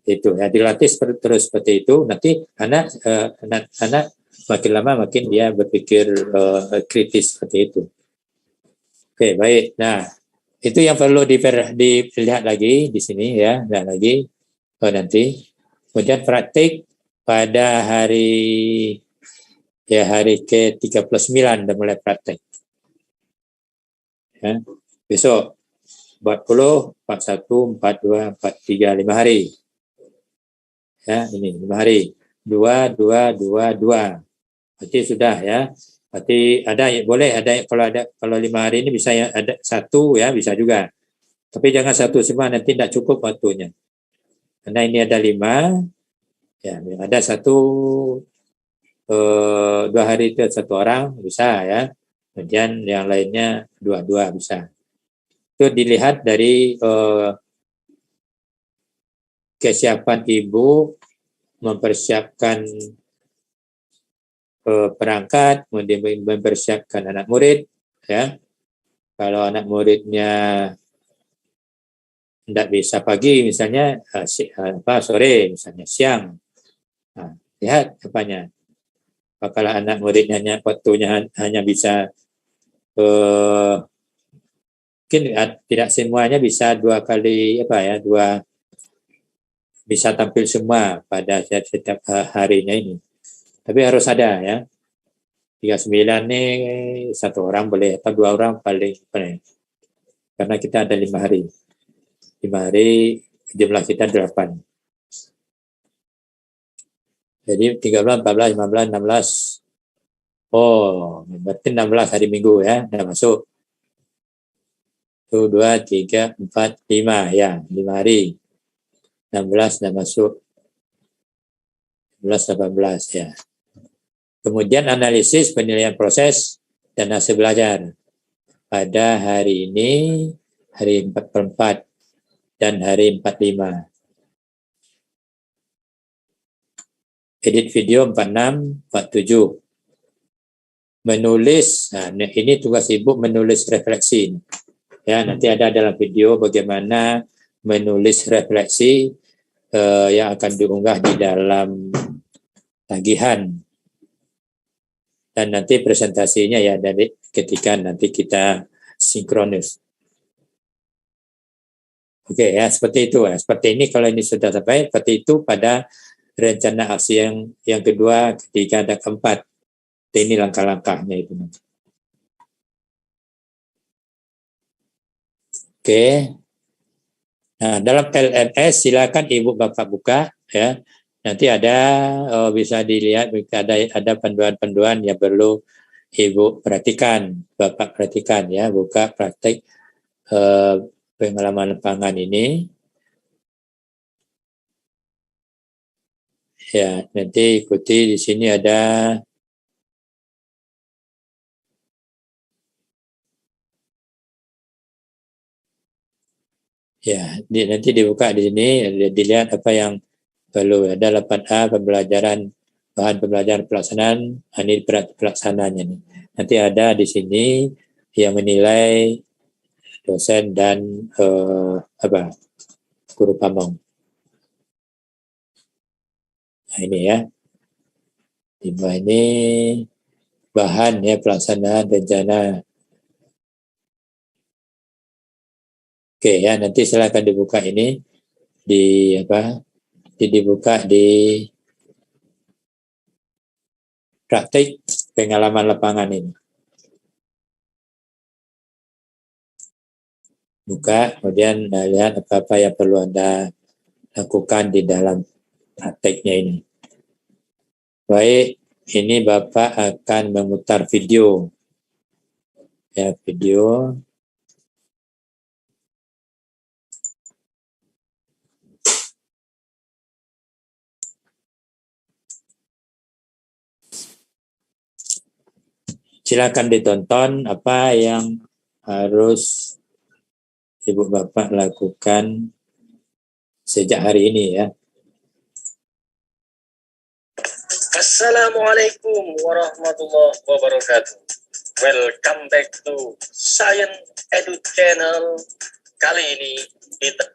Itu ya, dilatih terus seperti itu. Nanti anak makin lama makin dia berpikir kritis seperti itu. Oke, baik. Nah, itu yang perlu dilihat lagi di sini ya, lihat lagi nanti. Kemudian praktik pada hari ke-39 udah mulai praktek. Ya. Besok 40, 41, 42, 43, 5 hari. Ya, ini 5 hari. 2, 2, 2, 2. Berarti sudah ya. Berarti kalau 5 hari ini bisa ya, ada 1 ya, bisa juga. Tapi jangan 1 semua, nanti tidak cukup waktunya. Karena ini ada 5. Ya, ada 2 hari itu 1 orang bisa ya. Kemudian yang lainnya 2 bisa. Itu dilihat dari kesiapan ibu mempersiapkan perangkat, kemudian mempersiapkan anak murid ya. Kalau anak muridnya tidak bisa pagi misalnya sore misalnya siang. Nah, lihat apanya. Kalau anak muridnya waktunya hanya bisa mungkin tidak semuanya bisa 2 kali bisa tampil semua pada setiap harinya ini. Tapi harus ada ya. 39 nih 1 orang boleh atau 2 orang paling. Karena kita ada 5 hari. 5 hari jumlah kita 8. Jadi 13, 14, 15, 16. Oh, berarti 16 hari Minggu ya, udah masuk. 1, 2, 3, 4, 5 ya, 5 hari. 16 sudah masuk. 17, 18 ya. Kemudian analisis penilaian proses dan hasil belajar. Pada hari ini, hari 44 dan hari 45. Edit video 46, 47. Menulis, nah ini tugas ibu menulis refleksi. Ya, nanti ada dalam video bagaimana menulis refleksi yang akan diunggah di dalam tagihan. Dan nanti presentasinya ya dari ketika nanti kita sinkronis. Oke ya, seperti itu ya. Seperti ini kalau ini sudah sampai, seperti itu pada rencana aksi yang kedua, ketiga, dan keempat. Ini langkah-langkahnya itu. Oke. Nah, dalam LMS silakan Ibu Bapak buka ya. Nanti ada bisa dilihat ada panduan-panduan yang perlu Ibu perhatikan, Bapak perhatikan ya, buka praktek pengalaman lapangan ini. Ya, nanti ikuti di sini ada ya, nanti dibuka di sini, dilihat apa yang perlu. Ada 8A pembelajaran bahan pembelajaran pelaksanaan, ini pelaksananya nih. Nanti ada di sini yang menilai dosen dan guru pamong. Nah ini ya. Di bawah ini bahan ya pelaksanaan rencana. Oke ya, nanti silakan dibuka ini dibuka di praktik pengalaman lapangan ini. Buka, kemudian lihat apa-apa yang perlu Anda lakukan di dalam prakteknya ini. Baik, ini Bapak akan memutar video. Ya, video. Silakan ditonton apa yang harus Ibu Bapak lakukan sejak hari ini ya. Assalamualaikum warahmatullahi wabarakatuh. Welcome back to Science Edu Channel. Kali ini kita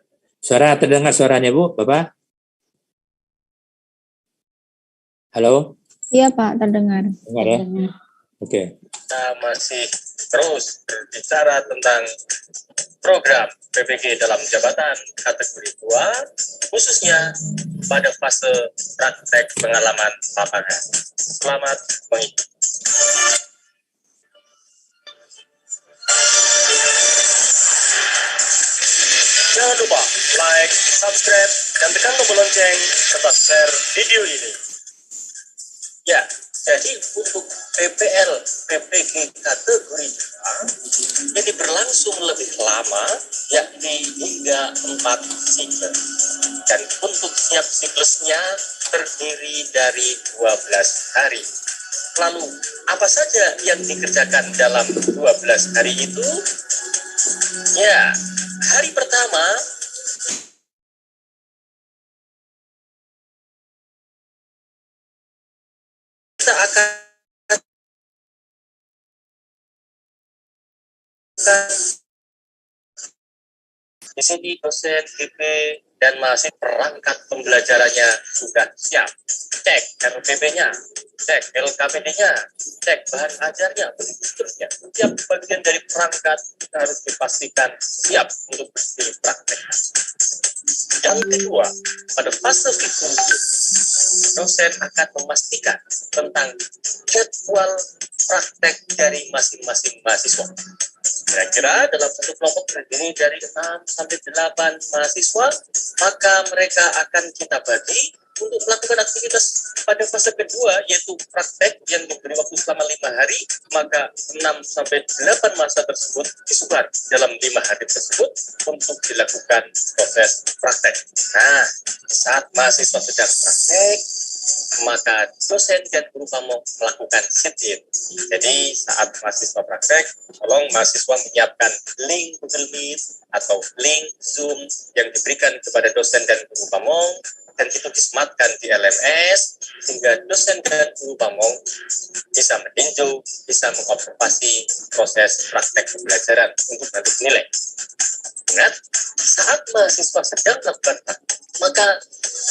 Terdengar suaranya Bu, Bapak? Halo? Iya Pak, terdengar. Dengar ya? Oke. masih terus berbicara tentang program PPG dalam jabatan kategori 2, khususnya pada fase praktek pengalaman lapangan. Selamat mengikuti. Jangan lupa like, subscribe, dan tekan tombol lonceng serta share video ini. Ya, jadi untuk PPL PPG kategori 2 jadi berlangsung lebih lama, yakni hingga 4 siklus. Dan untuk siap siklusnya terdiri dari 12 hari. Lalu, apa saja yang dikerjakan dalam 12 hari itu? Ya, hari pertama kita akan di sini dosen, GP, dan masih perangkat pembelajarannya sudah siap. Cek RPP-nya, cek LKPD-nya, cek bahan ajarnya, begitu seterusnya. Setiap bagian dari perangkat harus dipastikan siap untuk dipraktek. Yang kedua, pada fase diskusi, dosen akan memastikan tentang jadwal praktek dari masing-masing mahasiswa. Kira-kira dalam satu kelompok terdiri dari 6 sampai 8 mahasiswa, maka mereka akan kita bagi untuk melakukan aktivitas pada fase kedua, yaitu praktek yang diberi waktu selama 5 hari, maka 6 sampai 8 masa tersebut disebar dalam 5 hari tersebut untuk dilakukan proses praktek. Nah, saat mahasiswa sedang praktek, maka dosen dan guru kamu melakukan sit-in. Jadi saat mahasiswa praktek, tolong mahasiswa menyiapkan link Google Meet atau link Zoom yang diberikan kepada dosen dan guru kamu, dan itu disematkan di LMS sehingga dosen dan guru kamu bisa meninjau, bisa mengobservasi proses praktek pembelajaran untuk nanti nilai. Ingat, saat mahasiswa sedang melakukan praktek, maka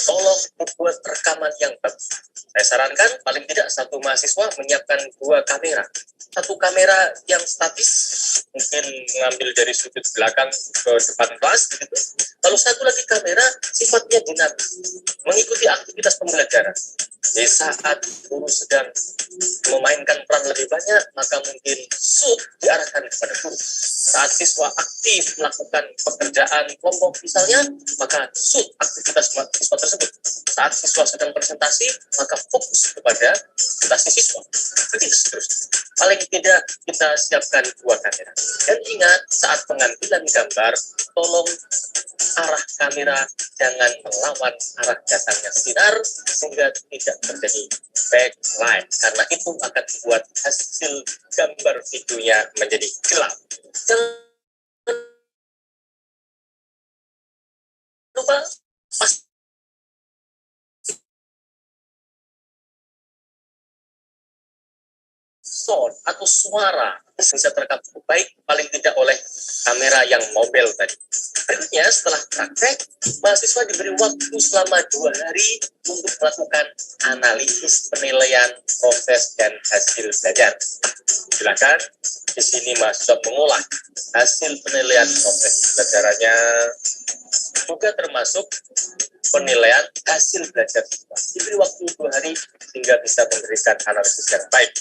tolong membuat rekaman yang bagus. Saya sarankan paling tidak satu mahasiswa menyiapkan 2 kamera. Satu kamera yang statis, mungkin mengambil dari sudut belakang ke depan kelas, begitu. Lalu satu lagi kamera sifatnya dinamis, mengikuti aktivitas pembelajaran. Jadi saat guru sedang memainkan peran lebih banyak, maka mungkin shoot diarahkan kepada guru. Saat siswa aktif melakukan pekerjaan kelompok misalnya, maka shoot aktivitas siswa tersebut. Saat siswa sedang presentasi, maka fokus kepada presentasi siswa. Begitu seterusnya. Paling tidak kita siapkan 2 kamera. Dan ingat, saat pengambilan gambar, tolong arah kamera jangan melawan arah datangnya sinar sehingga tidak terjadi backlight, karena itu akan membuat hasil gambar videonya menjadi gelap. Jangan lupa sound atau suara bisa terekam cukup baik, paling tidak oleh kamera yang mobile tadi. Berikutnya, setelah praktek, mahasiswa diberi waktu selama 2 hari untuk melakukan analisis penilaian proses dan hasil belajar. Silakan, di sini mahasiswa mengolah hasil penilaian proses belajarannya, juga termasuk penilaian hasil belajar siswa. Diberi waktu 2 hari hingga bisa memberikan analisis yang baik.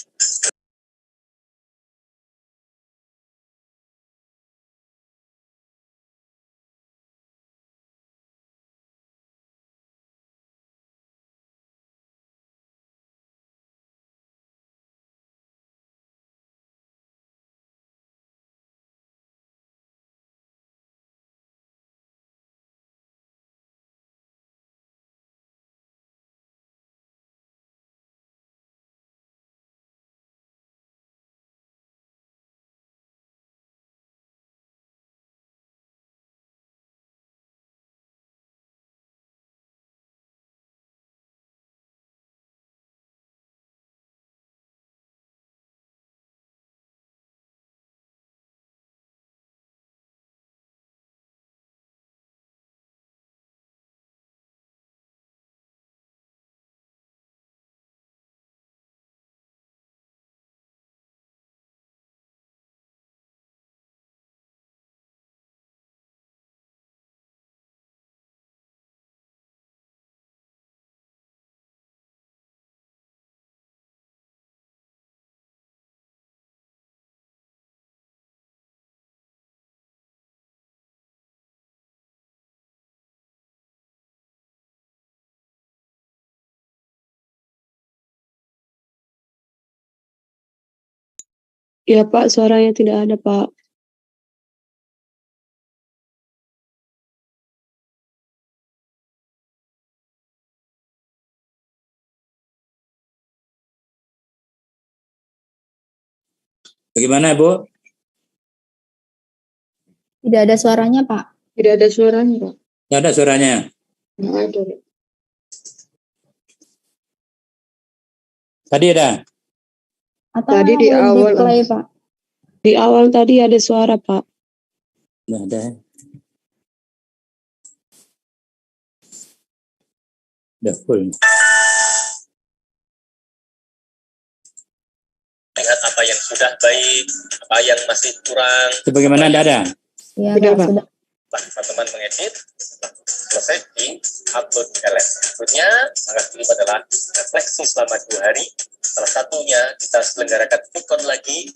Ya Pak, suaranya tidak ada Pak. Bagaimana, Bu? Tidak ada suaranya, Pak. Tidak ada suaranya Pak. Tidak ada suaranya. Tidak ada. Atau Tadi memang di belum awal. di-play, Pak? Di awal tadi ada suara Pak. Tidak ada. Sudah full. Lihat apa yang sudah baik, apa yang masih kurang. Itu bagaimana, tidak ada? Iya, Sudah, Pak. Pak. Sudah. Teman-teman mengedit, selesai di upload di LS. Berikutnya, langkah kelima adalah refleksi selama 2 hari. Salah satunya kita selenggarakan ikon lagi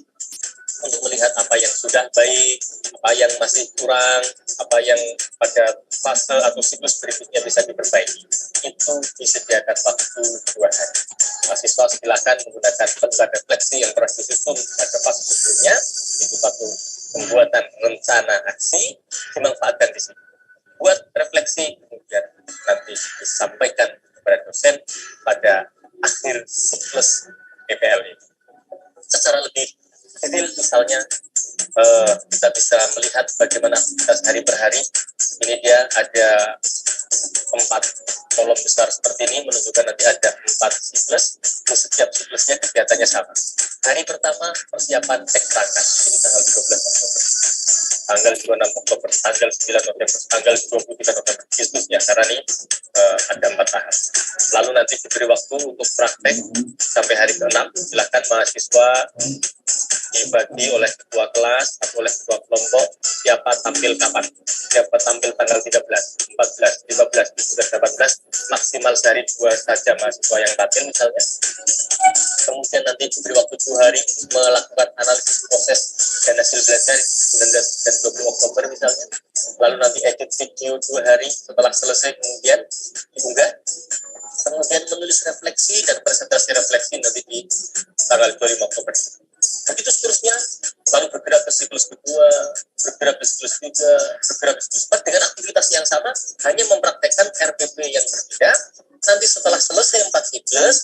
untuk melihat apa yang sudah baik, apa yang masih kurang, apa yang pada fase atau siklus berikutnya bisa diperbaiki. Itu disediakan waktu 2 hari. Mahasiswa silakan menggunakan tempat refleksi yang telah disusun pada fase sebelumnya. Itu satu pembuatan rencana aksi dimanfaatkan di sini. Buat refleksi, kemudian nanti disampaikan kepada dosen pada akhir siklus PPL ini. Secara lebih detail, misalnya kita bisa melihat bagaimana aktivitas hari per hari. Ini dia ada 4 kolom besar seperti ini, menunjukkan nanti ada 4 siklus. Di setiap siklusnya kegiatannya sama. Hari pertama persiapan cek perangkat. Ini tanggal 12 Oktober. Tanggal 26 Oktober, tanggal 9 November, tanggal 23 November, seterusnya, karena ini ada 4 tahap. Lalu nanti diberi waktu untuk praktek sampai hari ke-6. Silakan mahasiswa dibagi oleh ketua kelas atau oleh ketua kelompok siapa tampil kapan, siapa tampil tanggal 13, 14, 15, 17, 18, maksimal sehari 2 saja mahasiswa yang tampil misalnya. Kemudian nanti diberi waktu 2 hari untuk melakukan analisis proses dan hasil belajar 19 dan 20 Oktober misalnya. Lalu nanti edit video 2 hari, setelah selesai kemudian diunggah. Kemudian menulis refleksi dan presentasi refleksi nanti di tanggal 25 Oktober. Begitu seterusnya, lalu bergerak ke siklus kedua, bergerak ke siklus 3, bergerak ke siklus 4 dengan aktivitas yang sama, hanya mempraktekkan RPP yang berbeda. Nanti setelah selesai 4 siklus,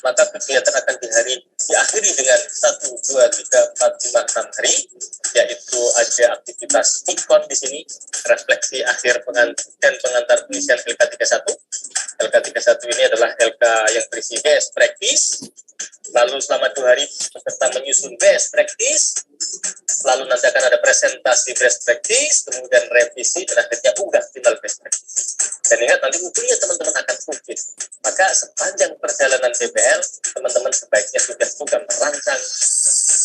maka kegiatan akan diakhiri dengan 1, 2, 3, 4, 5, 6 hari, yaitu ada aktivitas ikon di sini, refleksi akhir dan pengantar pengisian LK31, LK31 ini adalah LK yang berisi best practice. Lalu selama 2 hari peserta menyusun best practice, lalu nanti akan ada presentasi best practice, kemudian revisi, dan akhirnya unggah final best practice. Dan ingat, nanti ujungnya teman-teman akan publik. Maka sepanjang perjalanan PBL, teman-teman sebaiknya sudah juga merancang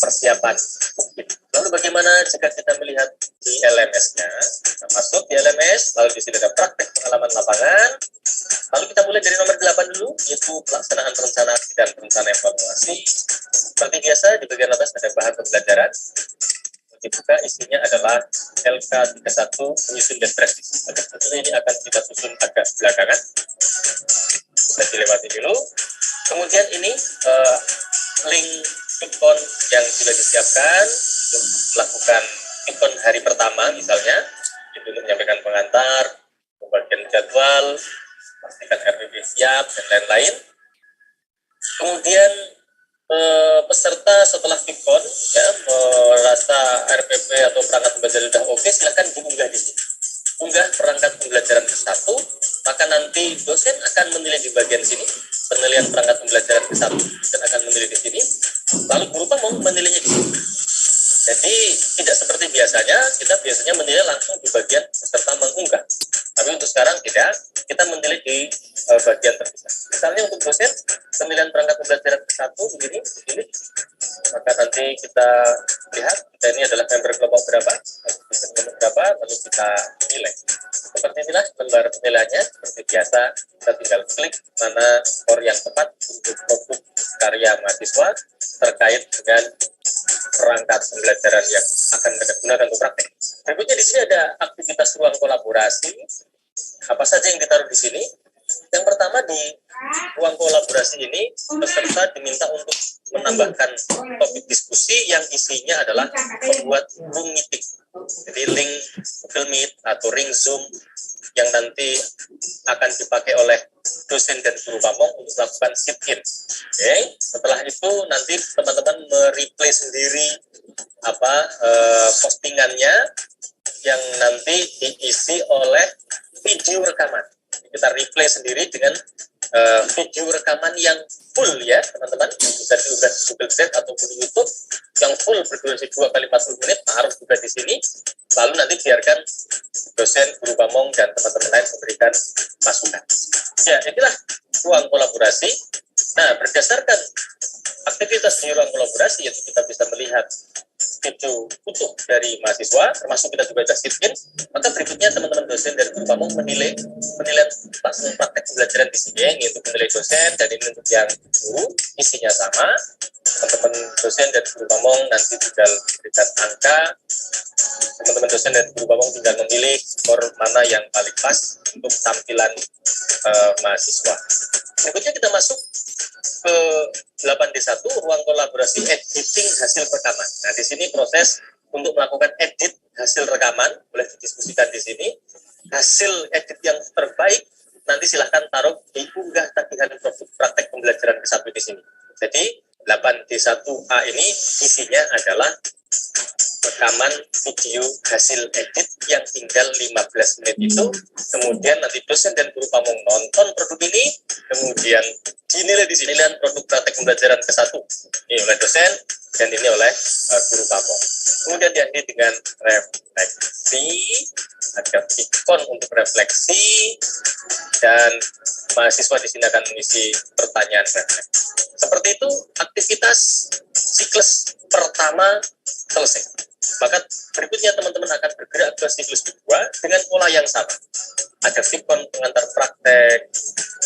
persiapan publik. Lalu bagaimana jika kita melihat di LMS-nya? Kita masuk di LMS, lalu di sini ada praktek pengalaman lapangan. Lalu kita mulai dari nomor 8 dulu, yaitu pelaksanaan rencana aksi dan rencana evaluasi. Seperti biasa, di bagian atas ada bahan pembelajaran. Dibuka, isinya adalah LK31 menyusun best practice. Tentunya ini akan kita susun agak belakangan. Kita dilewati dulu. Kemudian ini link ikon yang sudah disiapkan untuk melakukan ikon hari pertama, misalnya itu untuk menyampaikan pengantar, pembagian jadwal, pastikan RPP siap, dan lain-lain. Kemudian peserta setelah Vicon ya merasa RPP atau perangkat pembelajaran sudah oke, silakan diunggah di sini. Unggah perangkat pembelajaran ke-1, maka nanti dosen akan menilai di bagian sini penilaian perangkat pembelajaran ke-1 dan akan menilai di sini. Lalu guru mau menilainya di sini. Jadi tidak seperti biasanya, kita biasanya menilai langsung di bagian peserta mengunggah. Tapi untuk sekarang tidak, kita menilai di bagian terpisah. Misalnya untuk dosen, penilaian perangkat pembelajaran ke-1 begini. Maka nanti kita lihat, kita ini adalah member kelompok berapa, lalu kita nilai. Seperti inilah lembar penilaiannya, seperti biasa, kita tinggal klik mana skor yang tepat untuk produk karya mahasiswa terkait dengan perangkat pembelajaran yang akan kita gunakan untuk praktek. Berikutnya di sini ada aktivitas ruang kolaborasi. Apa saja yang ditaruh di sini? Yang pertama, di ruang kolaborasi ini peserta diminta untuk menambahkan topik diskusi yang isinya adalah membuat room meeting. Jadi link Google Meet atau ring Zoom yang nanti akan dipakai oleh dosen dan guru pamong untuk melakukan sit-in. Oke. Setelah itu nanti teman-teman mereplay sendiri postingannya yang nanti diisi oleh video rekaman. Kita replay sendiri dengan video rekaman yang full ya teman-teman, yang bisa diunggah di Google Drive ataupun di YouTube yang full berdurasi 2 kali 40 menit, harus juga di sini. Lalu nanti biarkan dosen, guru pamong, dan teman-teman lain memberikan masukan. Ya, inilah ruang kolaborasi. Nah, berdasarkan aktivitas di ruang kolaborasi, yaitu kita bisa melihat video utuh dari mahasiswa, termasuk kita juga ada sit-in, maka berikutnya teman-teman dosen dari guru pamong menilai praktek pembelajaran di sini, yaitu menilai dosen, dan ini untuk yang guru, isinya sama. Teman-teman dosen dan guru pamong nanti tinggal berikan angka, teman-teman dosen dan guru pamong tinggal memilih skor mana yang paling pas untuk tampilan mahasiswa. Berikutnya kita masuk ke 8D1, ruang kolaborasi editing hasil rekaman. Nah, di sini proses untuk melakukan edit hasil rekaman boleh didiskusikan di sini. Hasil edit yang terbaik nanti silahkan taruh diunggah tagihan produk praktek pembelajaran ke-1 di sini. Jadi 8D1A ini isinya adalah rekaman video hasil edit yang tinggal 15 menit itu, kemudian nanti dosen dan guru pamong nonton produk ini, kemudian dinilai di sini produk praktek pembelajaran ke-1 ini oleh dosen dan ini oleh guru pamong. Kemudian diakhiri dengan refleksi, ada ikon untuk refleksi, dan mahasiswa di sini akan mengisi pertanyaan refleksi. Seperti itu aktivitas siklus pertama selesai. Maka berikutnya teman-teman akan bergerak ke siklus kedua dengan pola yang sama. Ada vikon pengantar praktek,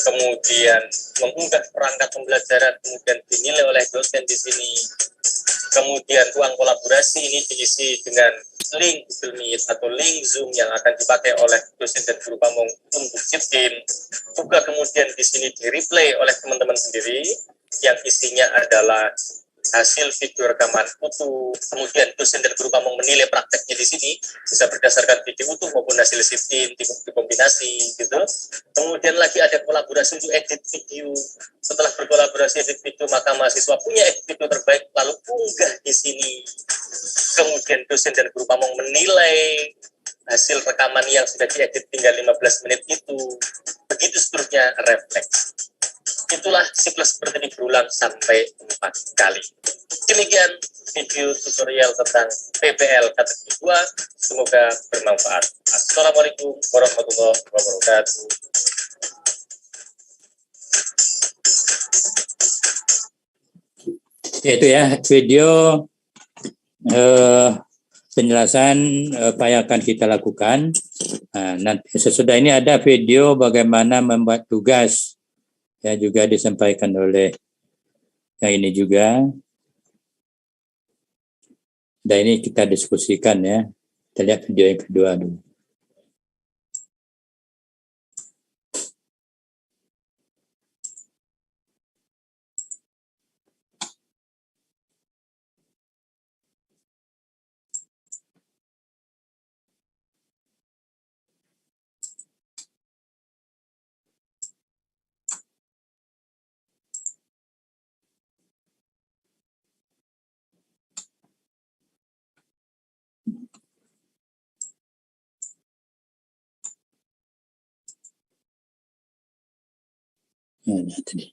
kemudian mengunggah perangkat pembelajaran, kemudian dinilai oleh dosen di sini. Kemudian ruang kolaborasi ini diisi dengan link Google Meet atau link Zoom yang akan dipakai oleh dosen dan guru pamong untuk sit-in. Juga kemudian di sini di-replay oleh teman-teman sendiri yang isinya adalah hasil video rekaman utuh, kemudian dosen dan guru pamong menilai prakteknya di sini bisa berdasarkan video utuh maupun hasil sit-in dikombinasi gitu. Kemudian lagi ada kolaborasi untuk edit video. Setelah berkolaborasi edit video, maka mahasiswa punya edit video terbaik lalu unggah di sini. Kemudian dosen dan guru pamong menilai hasil rekaman yang sudah diedit tinggal 15 menit itu. begitu seterusnya refleks. Itulah siklus seperti ini berulang sampai 4 kali. Demikian video tutorial tentang PPL kategori 2. Semoga bermanfaat. Assalamualaikum warahmatullahi wabarakatuh. Itu ya video penjelasan apa yang akan kita lakukan. Nah, nanti sesudah ini ada video bagaimana membuat tugas, ya, juga disampaikan oleh yang ini juga. Dan ini kita diskusikan ya. Kita lihat video yang kedua dulu. Nah, tadi.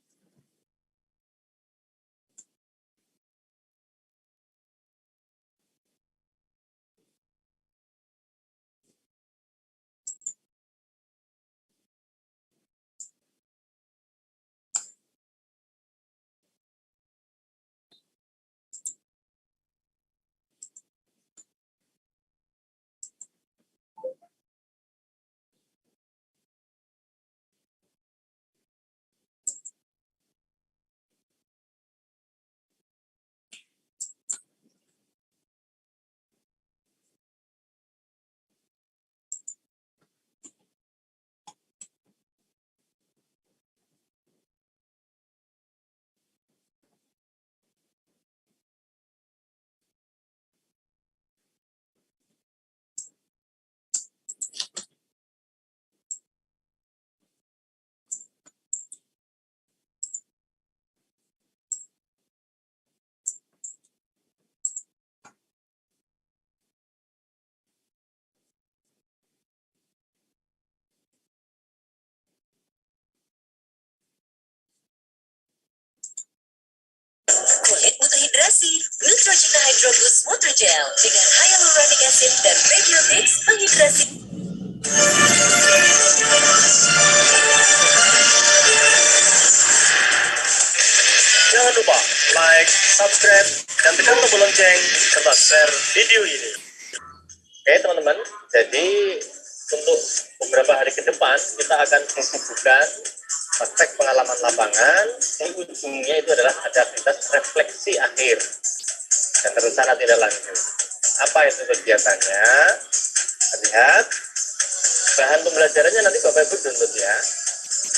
Kulit butuh hidrasi. Neutrogena Hydro Boost Water Gel dengan hyaluronic acid dan prebiotics menghidrasi. Jangan lupa like, subscribe, dan tekan tombol lonceng serta share video ini. Oke teman-teman, jadi untuk beberapa hari ke depan kita akan disibukkan praktek pengalaman lapangan. Di ujungnya itu adalah ada aktivitas refleksi akhir dan terencana tidak lanjut. Apa itu kegiatannya? Lihat bahan pembelajarannya nanti Bapak Ibu download ya,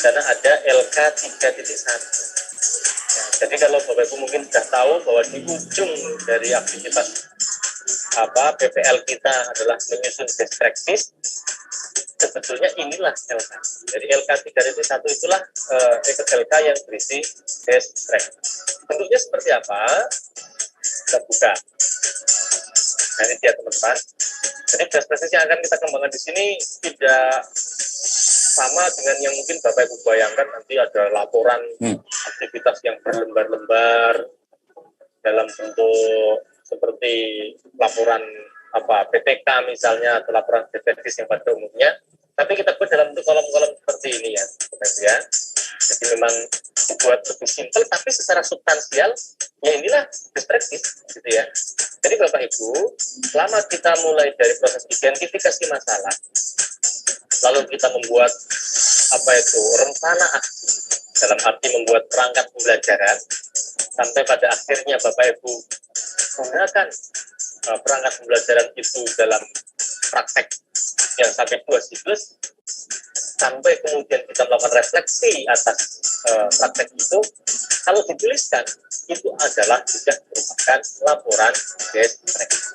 karena ada LK 3.1. Jadi kalau Bapak Ibu mungkin sudah tahu bahwa di ujung dari aktivitas PPL kita adalah menyusun best practice, sebetulnya inilah LK. Jadi LK 3.1 itulah LK yang berisi best practice. Bentuknya seperti apa? Kita buka. Nah ini dia teman-teman. Jadi best practice yang akan kita kembangkan di sini tidak sama dengan yang mungkin Bapak Ibu bayangkan. Nanti ada laporan aktivitas yang berlembar-lembar dalam bentuk seperti laporan PTK misalnya, atau laporan best yang pada umumnya. Tapi kita buat dalam bentuk kolom-kolom seperti ini ya, ya. Jadi memang dibuat lebih simpel, tapi secara substansial ya inilah best practice, gitu ya. Jadi Bapak Ibu, selama kita mulai dari proses identifikasi masalah, lalu kita membuat rencana aksi, dalam arti membuat perangkat pembelajaran, sampai pada akhirnya Bapak Ibu gunakan perangkat pembelajaran itu dalam praktek yang sampai 2 siklus, sampai kemudian kita melakukan refleksi atas praktek itu. Kalau dituliskan, itu adalah sudah merupakan laporan best practice.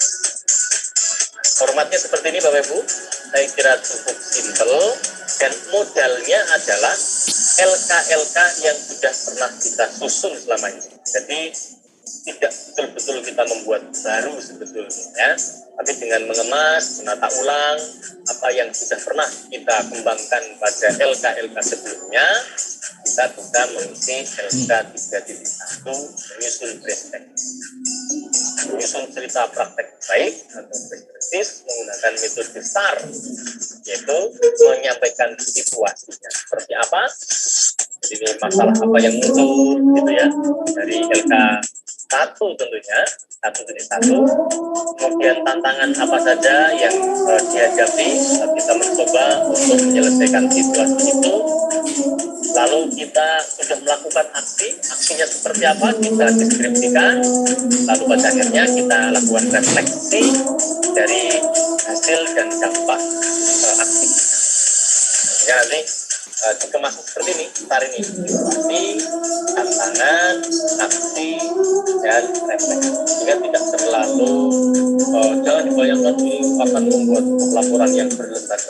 Formatnya seperti ini Bapak Ibu, saya kira cukup simpel, dan modalnya adalah LK-LK yang sudah pernah kita susun selama ini. Jadi tidak betul-betul kita membuat baru sebetulnya, tapi dengan mengemas, menata ulang apa yang sudah pernah kita kembangkan pada LK sebelumnya, kita bisa mengisi LK 3.1 menyusun praktek. Menyusun cerita praktek baik atau praktis menggunakan metode STAR, yaitu menyampaikan situasinya seperti apa. Jadi ini masalah apa yang muncul gitu ya dari LK 1 tentunya 1.1, kemudian tantangan apa saja yang dihadapi saat kita mencoba untuk menyelesaikan situasi itu, lalu kita sudah melakukan aksinya seperti apa kita deskripsikan, lalu pada akhirnya kita lakukan refleksi dari hasil dan dampak aksi. Ya, nanti dikemas seperti ini, STAR ini, situasi, tantangan, aksi, dan refleksi. Sehingga tidak terlalu, jangan dibayangkan ini akan membuat laporan yang berlebihan.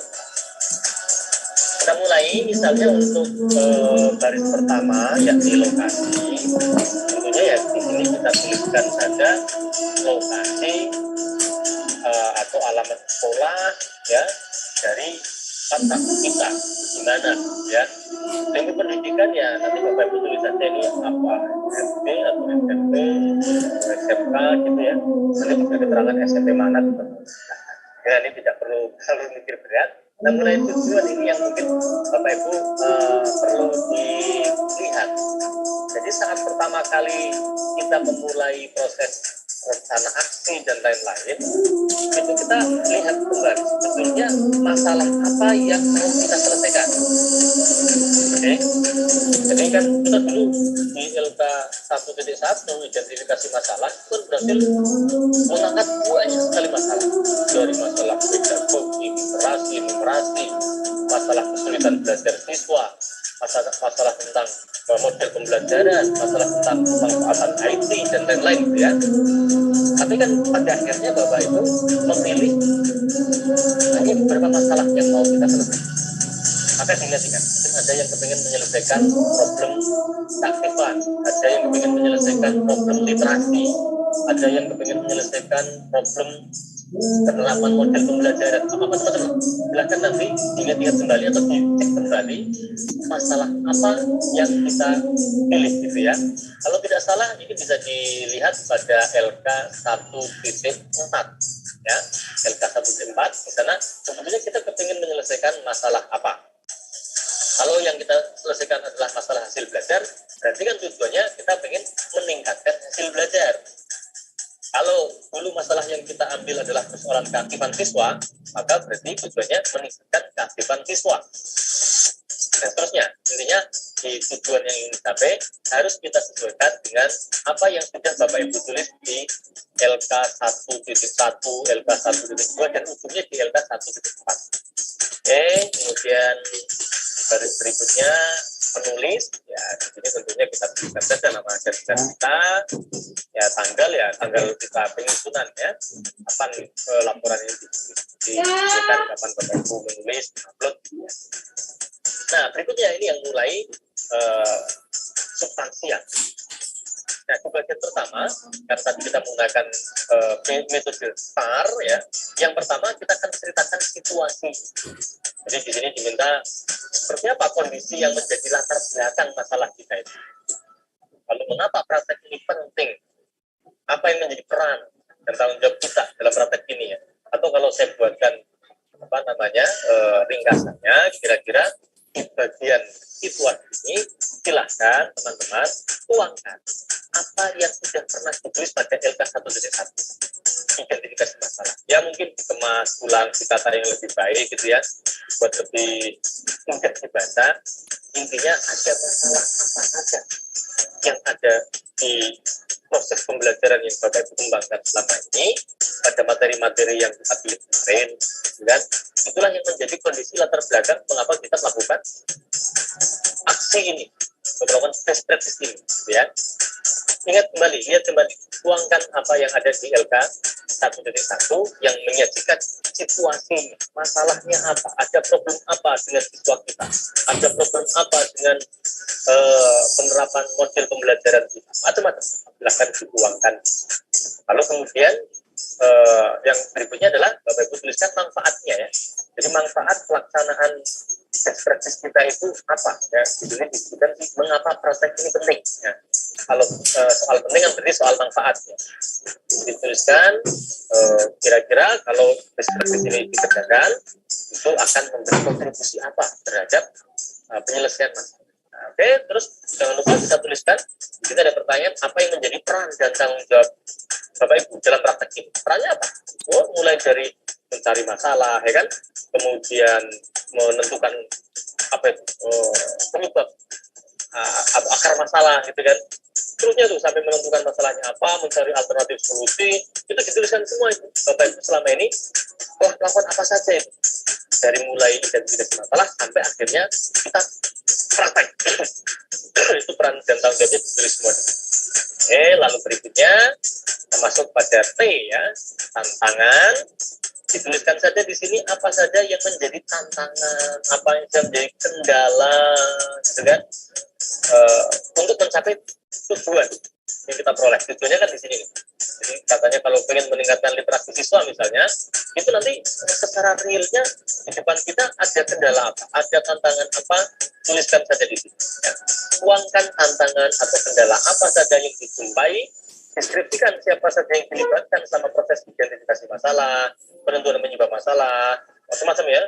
Kita mulai misalnya untuk baris pertama, yakni lokasi. Tentunya ya di sini kita tuliskan saja lokasi atau alamat sekolah ya dari kata kita gimana ya. Ilmu pendidikan ya nanti Bapak Ibu tulis saja ini apa, SD atau SMP, SMK gitu ya. Nanti pakai keterangan SMP mana gitu. Ya ini tidak perlu mikir berat. Nah mulai tujuan ini yang mungkin Bapak Ibu perlu dilihat. Jadi saat pertama kali kita memulai proses rencana aksi dan lain-lain, itu kita lihat kembali sebetulnya masalah apa yang mau kita selesaikan. Oke, jadi kan kita dulu di LK 1.1 identifikasi masalah itu kan berhasil mengangkat banyak sekali masalah, dari masalah pedagogi, numerasi, masalah kesulitan belajar siswa, masalah tentang model pembelajaran, masalah tentang pemanfaatan IT dan lain-lain ya. Tapi kan pada akhirnya Bapak Ibu memilih hanya beberapa masalah yang mau kita selesaikan. Maka diingat-ingat, ada yang kepingin menyelesaikan problem keaktifan, ada yang kepingin menyelesaikan problem literasi, ada yang kepingin menyelesaikan problem penerapan model pembelajaran, apa teman-teman. Silahkan nanti ingat-ingat kembali atau dicek kembali masalah apa yang kita pilih gitu ya. Kalau tidak salah ini bisa dilihat pada LK 1.4 ya. LK 1.4 di sana sebetulnya kita kepingin menyelesaikan masalah apa. Kalau yang kita selesaikan adalah masalah hasil belajar, berarti kan tujuannya kita ingin meningkatkan hasil belajar. Kalau dulu masalah yang kita ambil adalah persoalan keaktifan siswa, maka berarti tujuannya meningkatkan keaktifan siswa. Dan seterusnya, intinya di tujuan yang ingin dicapai harus kita sesuaikan dengan apa yang sudah Bapak Ibu tulis di LK 1.1, LK 1.2, dan ujungnya di LK 1.4. Oke, kemudian baris berikutnya menulis, ya di sini tentunya kita tuliskan saja nama ajar kita, ya tanggal kita penyusunan ya, kapan laporan ini diberikan, kapan Bapak Ibu menulis, upload. Ya. Nah berikutnya ini yang mulai substansial. Nah di bagian pertama, karena tadi kita menggunakan metode STAR ya, yang pertama kita akan ceritakan situasi. Jadi di sini diminta seperti apa kondisi yang menjadi latar belakang masalah kita itu. Lalu mengapa praktek ini penting? Apa yang menjadi peran dan tanggung jawab kita dalam praktek ini ya? Atau kalau saya buatkan ringkasannya, kira-kira di bagian situasi ini silahkan teman-teman tuangkan apa yang sudah pernah ditulis pada LK 1.1 identifikasi masalah. Ya mungkin dikemas ulang kata yang lebih baik gitu ya, buat lebih mudah dibaca. Intinya ada masalah apa saja yang ada di proses pembelajaran yang Bapak Ibu kembangkan selama ini pada materi-materi yang kita pilih kemarin, dan itulah yang menjadi kondisi latar belakang mengapa kita melakukan aksi ini, melakukan best practice ini, ya. Ingat kembali, lihat kembali, tuangkan apa yang ada di LK 1.1 yang menyajikan situasi, masalahnya apa, ada problem apa dengan siswa kita, ada problem apa dengan penerapan model pembelajaran kita, macam-macam, silahkan dituangkan. Lalu kemudian yang berikutnya adalah Bapak Ibu tuliskan manfaatnya ya. Jadi manfaat pelaksanaan best practice kita itu apa ya, judulnya disebutkan mengapa praktek ini penting ya. Kalau soal penting yang berarti soal manfaatnya dituliskan, kira-kira kalau best practice ini dikerjakan itu akan memberi kontribusi apa terhadap penyelesaian masalah. Oke, terus jangan lupa bisa tuliskan kita ada pertanyaan apa yang menjadi peran dan tanggung jawab Bapak Ibu dalam praktek ini. Perannya apa? Mulai dari mencari masalah ya kan, kemudian menentukan apa itu penyebab atau akar masalah gitu kan, terusnya tuh sampai menentukan masalahnya apa, mencari alternatif solusi, itu dituliskan semua itu Bapak Ibu selama ini telah melakukan apa saja itu, dari mulai identifikasi masalah sampai akhirnya kita praktek. Itu peran dan tanggung jawabnya ditulis semua. Lalu berikutnya kita masuk pada T ya, tantangan. Dituliskan saja di sini apa saja yang menjadi tantangan, apa yang menjadi kendala, gitu kan, untuk mencapai tujuan yang kita peroleh. Tujuannya kan di sini. Jadi katanya kalau pengen meningkatkan literasi siswa misalnya, itu nanti secara realnya di depan kita ada kendala apa, ada tantangan apa, tuliskan saja di sini. Ya. Tuangkan tantangan atau kendala apa saja yang dijumpai, deskripsikan siapa saja yang dilibatkan selama proses identifikasi masalah, penentuan penyebab masalah, macam-macam ya.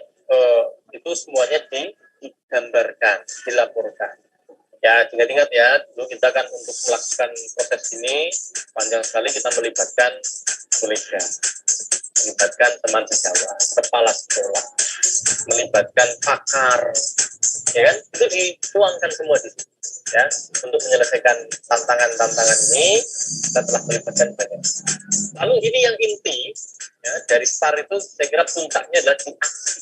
Itu semuanya digambarkan, dilaporkan. Ya, ingat-ingat ya, dulu kita kan untuk melakukan proses ini panjang sekali kita melibatkan kolega, melibatkan teman sejawat, kepala sekolah, melibatkan pakar, ya kan? Itu dituangkan semua di sini. Ya, untuk menyelesaikan tantangan-tantangan ini kita telah melibatkan banyak. Lalu ini yang inti ya, dari STAR itu saya kira puncaknya adalah di aksi.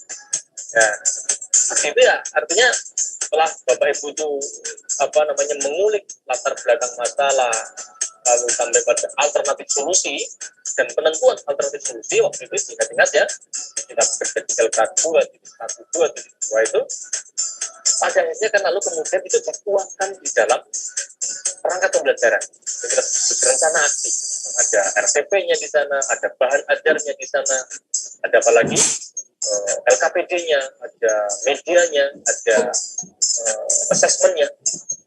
Ya, aksi itu ya artinya setelah Bapak Ibu itu mengulik latar belakang masalah, lalu sampai pada alternatif solusi dan penentuan alternatif solusi, waktu itu ingat-ingat ya, kita bekerja di LK 2, itu pada akhirnya kan lalu kemudian itu dituangkan di dalam perangkat pembelajaran. Rencana aksi, ada RTP-nya di sana, ada bahan ajarnya di sana, ada apa lagi? LKPD-nya, ada medianya, ada assessment-nya.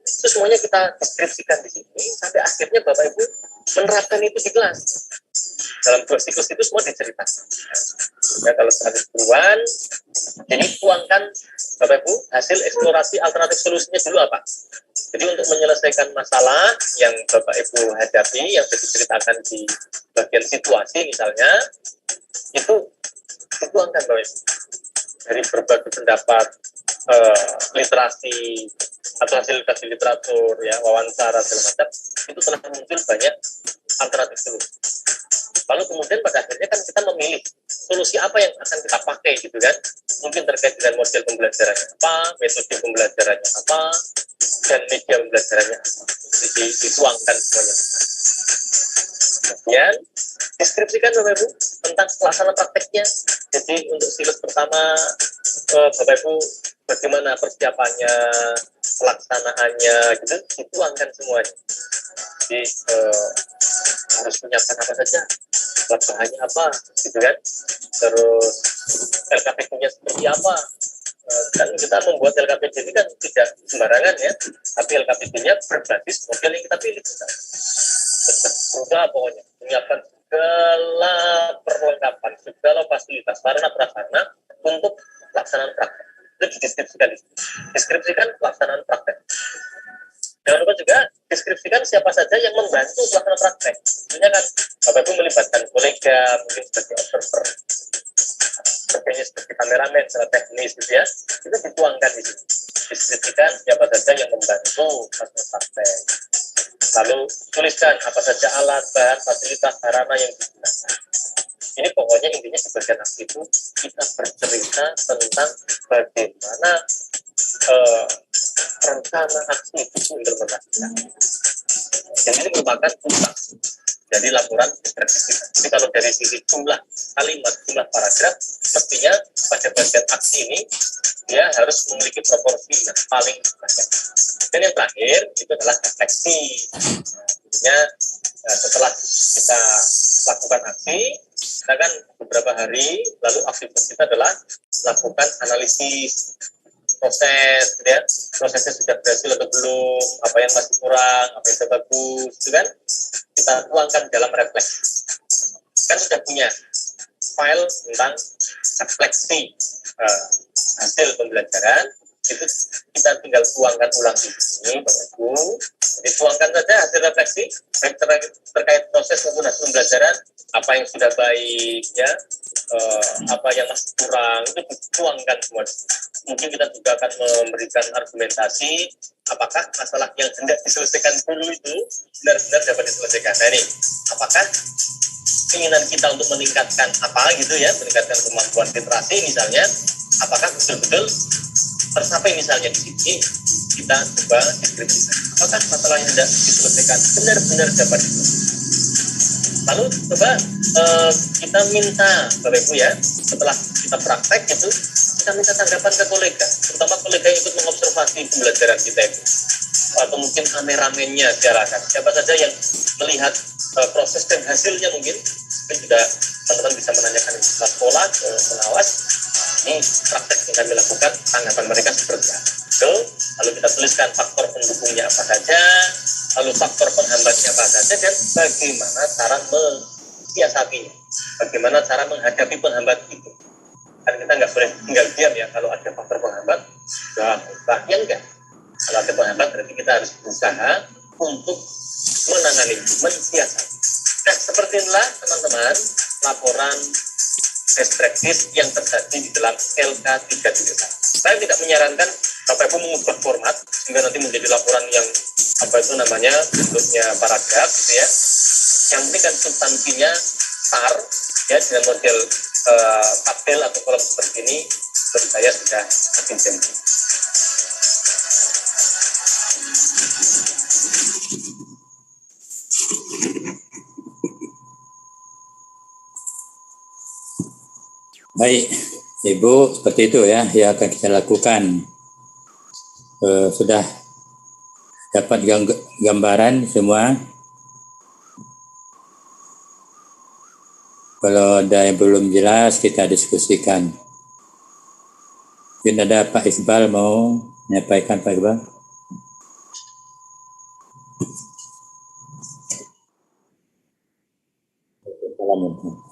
Itu semuanya kita deskripsikan di sini sampai akhirnya Bapak Ibu menerapkan itu di kelas. Dalam 2 siklus itu semua diceritakan. Ya, kalau habis buruan, jadi tuangkan Bapak Ibu hasil eksplorasi alternatif solusinya dulu apa. Jadi untuk menyelesaikan masalah yang Bapak Ibu hadapi, yang sudah diceritakan di bagian situasi misalnya, itu dituangkan Bapak Ibu. Dari berbagai pendapat, literasi, atau hasil literatur, ya, wawancara, segala macam, itu telah muncul banyak alternatif solusi. Lalu kemudian pada akhirnya kan kita memilih solusi apa yang akan kita pakai gitu kan. Mungkin terkait dengan model pembelajarannya apa, metode pembelajarannya apa, dan media pembelajarannya apa. Dituangkan semuanya. Kemudian deskripsikan Bapak Ibu tentang pelaksanaan prakteknya. Jadi untuk siklus pertama Bapak Ibu bagaimana persiapannya, pelaksanaannya gitu, dituangkan semuanya. Jadi harus menyiapkan apa saja, bahannya apa, gitu kan. Terus LKPD-nya seperti apa. Kan kita membuat LKPD ini kan tidak sembarangan ya, tapi LKPD-nya berbasis model yang kita pilih. Sudah pokoknya menyiapkan segala perlengkapan, segala fasilitas, sarana prasarana untuk pelaksanaan praktek. Itu dideskripsikan. Deskripsikan pelaksanaan praktek. Jangan lupa juga deskripsikan siapa saja yang membantu pelaksanaan praktek. Tentunya kan Bapak Ibu melibatkan kolega, mungkin sebagai observer, sebagainya seperti kameramen, secara teknis gitu ya. Itu dituangkan di sini. Deskripsikan siapa saja yang membantu pelaksanaan praktek. Lalu tuliskan apa saja alat, bahan, fasilitas, sarana yang digunakan. Ini pokoknya intinya di bagian aksi itu kita bercerita tentang bagaimana rencana aksi itu diimplementasikan. Dan ini merupakan puncak dari laporan deskripsi kita. Jadi kalau dari sisi jumlah kalimat, jumlah paragraf, mestinya pada bagian aksi ini dia harus memiliki proporsi yang paling banyak. Dan yang terakhir itu adalah refleksi. Artinya setelah kita lakukan aksi, kita kan beberapa hari lalu aktivitas kita adalah lakukan analisis proses, gitu ya. Prosesnya sudah berhasil atau belum, apa yang masih kurang, apa yang sudah bagus, gitu kan? Kita tuangkan dalam refleksi. Kan sudah punya file tentang refleksi hasil pembelajaran, itu kita tinggal tuangkan ulang di sini, Bapak Ibu. Jadi tuangkan saja hasil refleksi terkait proses maupun hasil pembelajaran, apa yang sudah baik, ya, apa yang masih kurang, itu dituangkan semua. Mungkin kita juga akan memberikan argumentasi apakah masalah yang hendak diselesaikan dulu itu benar-benar dapat diselesaikan. Nah ini, apakah keinginan kita untuk meningkatkan apa gitu ya, meningkatkan kemampuan literasi misalnya, apakah betul-betul tercapai misalnya di sini, kita coba deskripsikan. Apakah masalah yang hendak diselesaikan benar-benar dapat diselesaikan. Lalu coba kita minta Bapak Ibu ya, setelah kita praktek itu, kita minta tanggapan ke kolega, terutama kolega yang ikut mengobservasi pembelajaran kita itu, atau mungkin rame-ramenya silakan. Siapa saja yang melihat proses dan hasilnya mungkin juga teman-teman bisa menanyakan ke sekolah, ke pengawas, ini praktek yang kami lakukan, tanggapan mereka seperti apa. Lalu kita tuliskan faktor pendukungnya apa saja, lalu faktor penghambatnya apa saja, dan bagaimana cara mensiasatinya, bagaimana cara menghadapi penghambat itu. Kan kita nggak boleh tinggal diam ya, kalau ada faktor penghambat, ya enggak. Kalau ada penghambat berarti kita harus berusaha untuk menangani, mensiasati. Nah, seperti inilah teman-teman laporan best practice yang terjadi di dalam LK 3.1. Saya tidak menyarankan Bapak Ibu mengubah format sehingga nanti menjadi laporan yang bentuknya paragraf gitu ya. Yang penting kan substansinya STAR ya, dengan model tabel atau kolom seperti ini, menurut saya sudah efisien. Baik, Ibu, seperti itu ya yang akan kita lakukan. Sudah dapat gambaran semua. Kalau ada yang belum jelas, kita diskusikan. Mungkin ada Pak Iqbal mau menyampaikan, Pak Iqbal. Assalamualaikum.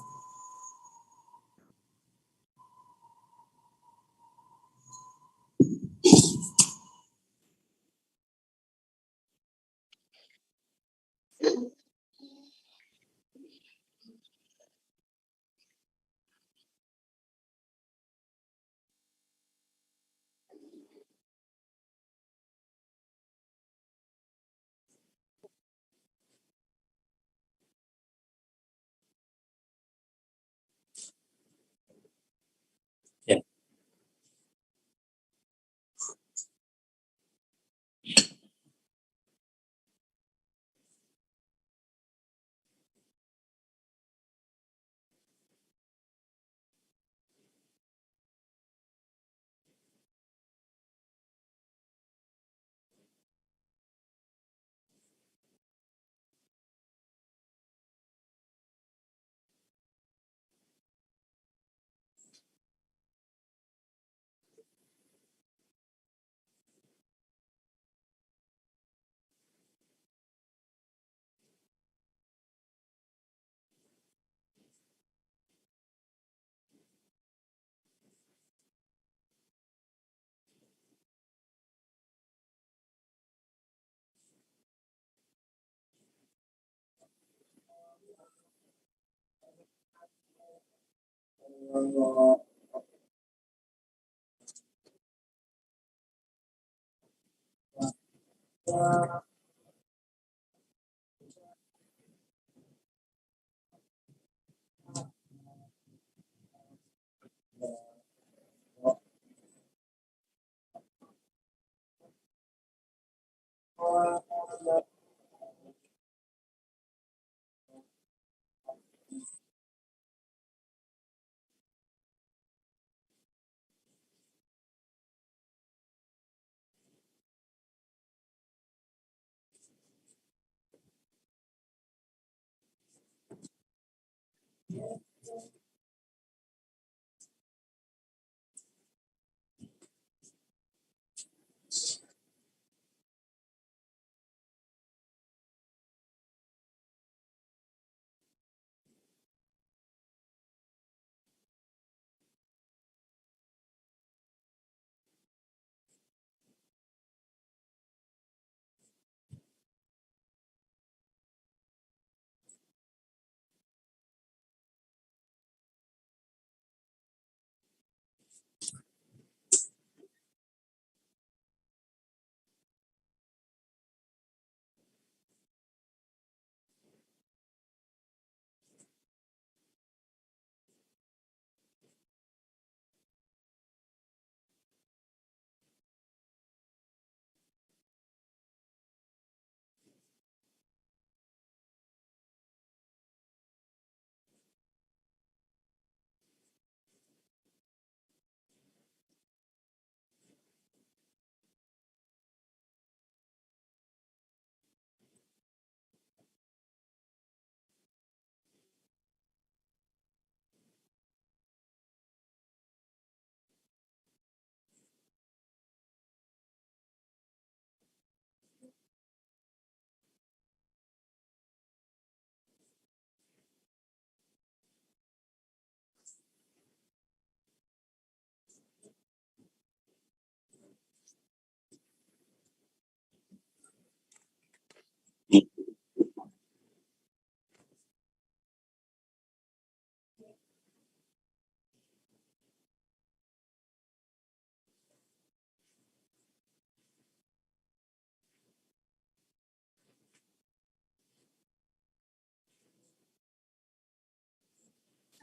Ya.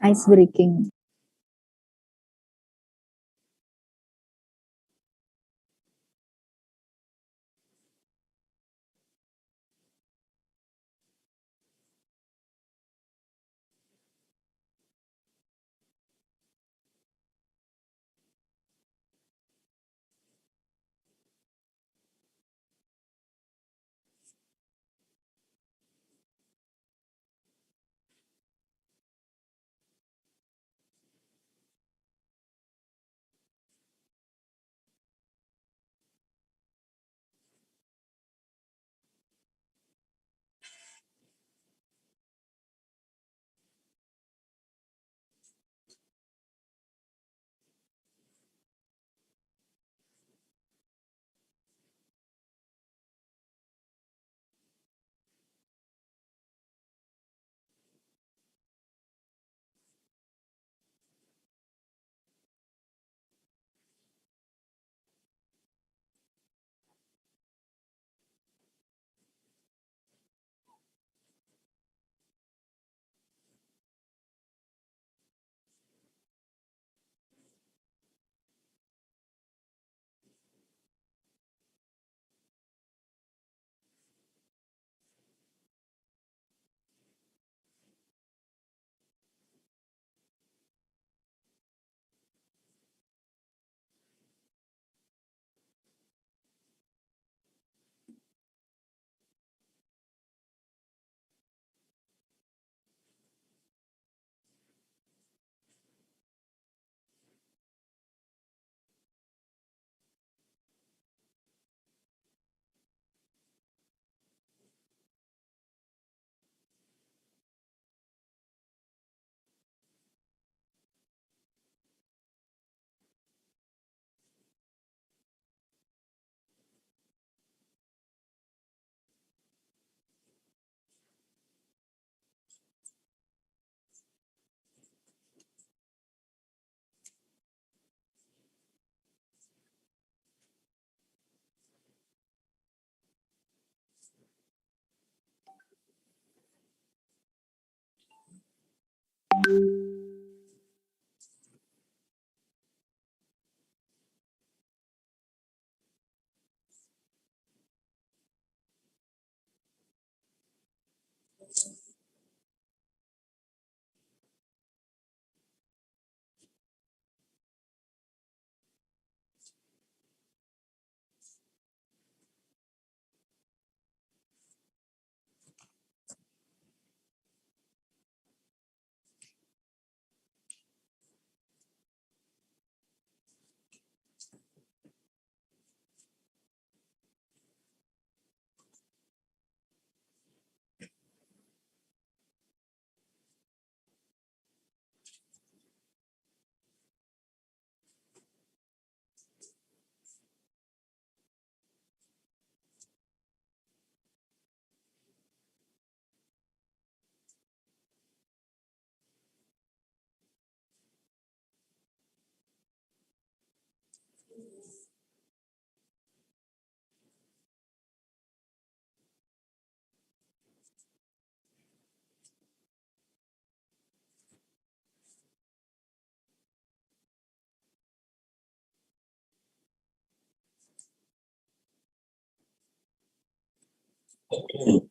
Ice breaking.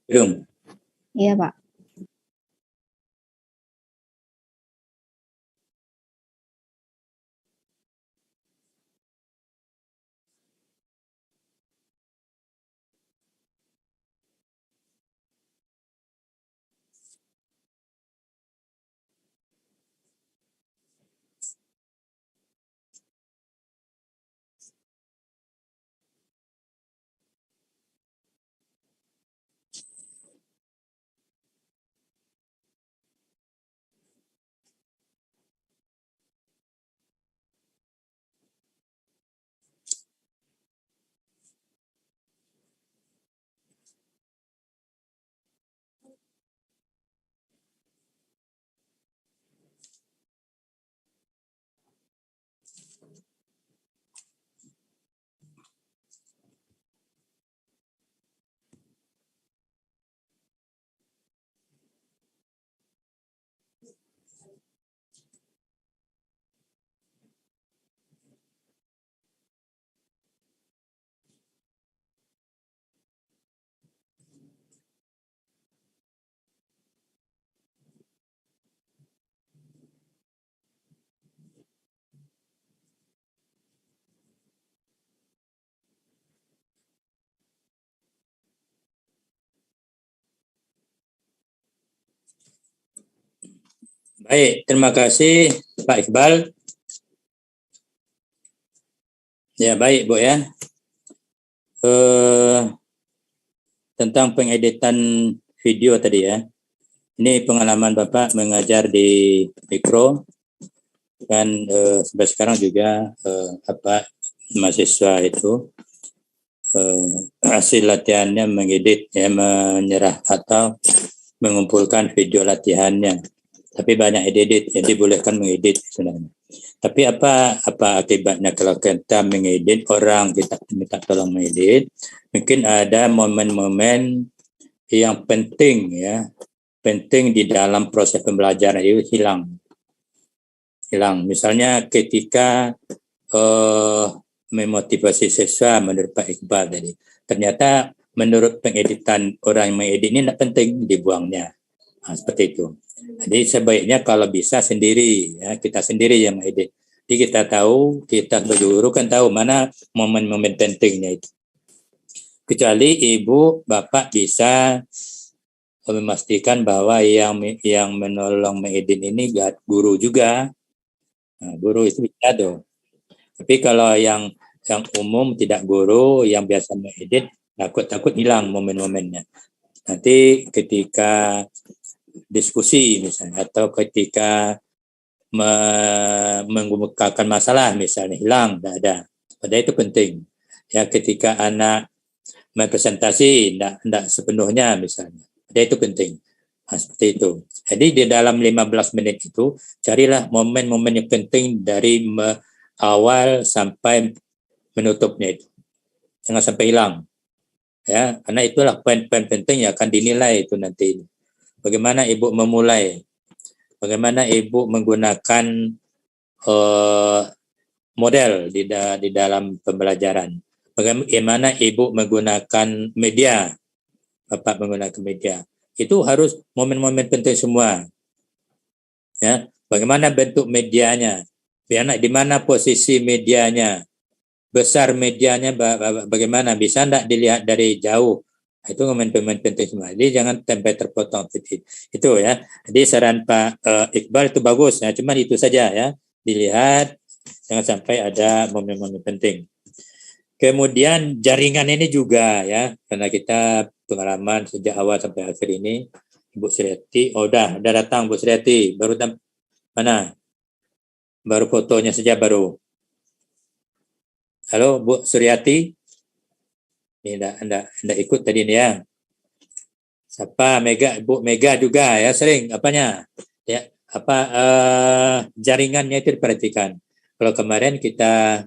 Belum. Iya, Pak. Baik, terima kasih Pak Iqbal. Ya, baik Bu ya. Tentang pengeditan video tadi ya. Ini pengalaman Bapak mengajar di Mikro kan sampai sekarang juga mahasiswa itu hasil latihannya mengedit ya, menyerah atau mengumpulkan video latihannya. Tapi banyak edit, jadi bolehkan mengedit sebenarnya. Tapi apa akibatnya kalau kita mengedit orang, kita minta tolong mengedit, mungkin ada momen-momen yang penting ya, penting di dalam proses pembelajaran itu hilang. Misalnya ketika memotivasi siswa menurut Pak Iqbal tadi, ternyata menurut pengeditan orang yang mengedit ini tidak penting, dibuangnya. Seperti itu. Jadi sebaiknya kalau bisa sendiri ya, kita sendiri yang mengedit. Jadi kita tahu, kita sebagai guru kan tahu mana momen-momen pentingnya itu. Kecuali ibu, bapak bisa memastikan bahwa yang menolong mengedit ini guru juga. Nah, guru itu bisa tuh. Tapi kalau yang umum tidak guru, yang biasa mengedit, takut hilang momen-momennya. Nanti ketika diskusi misalnya atau ketika mengemukakan masalah misalnya hilang, tidak ada. Padahal itu penting. Ya ketika anak presentasi tidak sepenuhnya misalnya, padahal itu penting. Nah, seperti itu. Jadi di dalam 15 menit itu carilah momen-momen yang penting dari awal sampai menutupnya itu. Jangan sampai hilang. Ya, karena itulah poin-poin penting yang akan dinilai itu nanti. Bagaimana ibu memulai, bagaimana ibu menggunakan model di dalam pembelajaran, bagaimana ibu menggunakan media, bapak menggunakan media, itu harus momen-momen penting semua. Ya, bagaimana bentuk medianya, di mana posisi medianya, besar medianya, bagaimana bisa tidak dilihat dari jauh. Itu momen-momen penting semua. Jadi jangan sampai terpotong itu ya. Jadi saran Pak Iqbal itu bagus ya. Cuma itu saja ya. Dilihat jangan sampai ada momen-momen penting. Kemudian jaringan ini juga ya. Karena kita pengalaman sejak awal sampai akhir ini. Ibu Suryati, udah datang Bu Suryati. Baru mana? Baru fotonya saja baru. Halo Bu Suryati. Ini enggak ikut tadi nih ya. Siapa Bu Mega juga ya sering apanya ya jaringannya itu diperhatikan. Kalau kemarin kita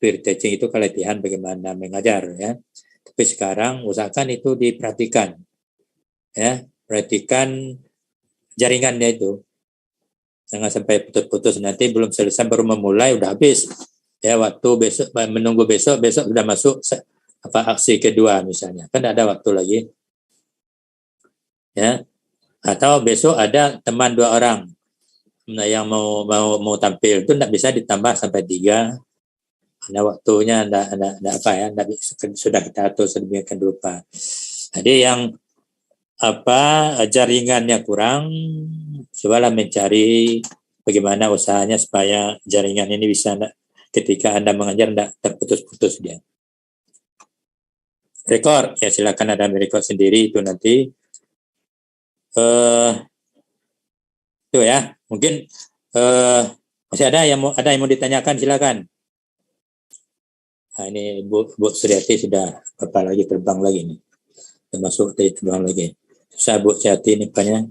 peer teaching itu kelatihan bagaimana mengajar ya. Tapi sekarang usahakan itu diperhatikan. Ya, perhatikan jaringannya itu. Jangan sampai putus-putus, nanti belum selesai baru memulai udah habis. Ya, waktu besok menunggu besok sudah masuk aksi kedua misalnya, kan ada waktu lagi, ya. Atau besok ada teman 2 orang yang mau tampil, itu tidak bisa ditambah sampai 3. Ada waktunya, ada apa ya, sudah kita atur sedemikian rupa. Jadi yang jaringannya kurang, cobalah mencari bagaimana usahanya supaya jaringan ini bisa ketika Anda mengajar tidak terputus-putus dia. Rekor, ya silakan ada rekor sendiri itu nanti. Itu ya, mungkin masih ada yang mau ditanyakan, silakan. Nah, ini Bu Suryati sudah lagi terbang lagi nih, termasuk terbang lagi. Susah Bu Suryati ini banyak.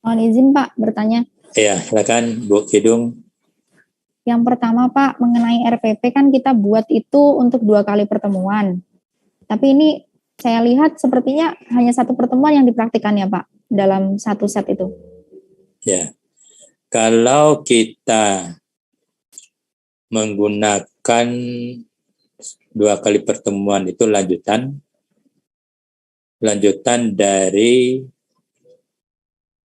Mohon izin Pak bertanya. Iya, silakan Bu Kidung. Yang pertama Pak, mengenai RPP kan kita buat itu untuk 2 kali pertemuan. Tapi ini saya lihat sepertinya hanya 1 pertemuan yang dipraktikkan ya Pak, dalam 1 set itu. Ya, kalau kita menggunakan 2 kali pertemuan itu lanjutan dari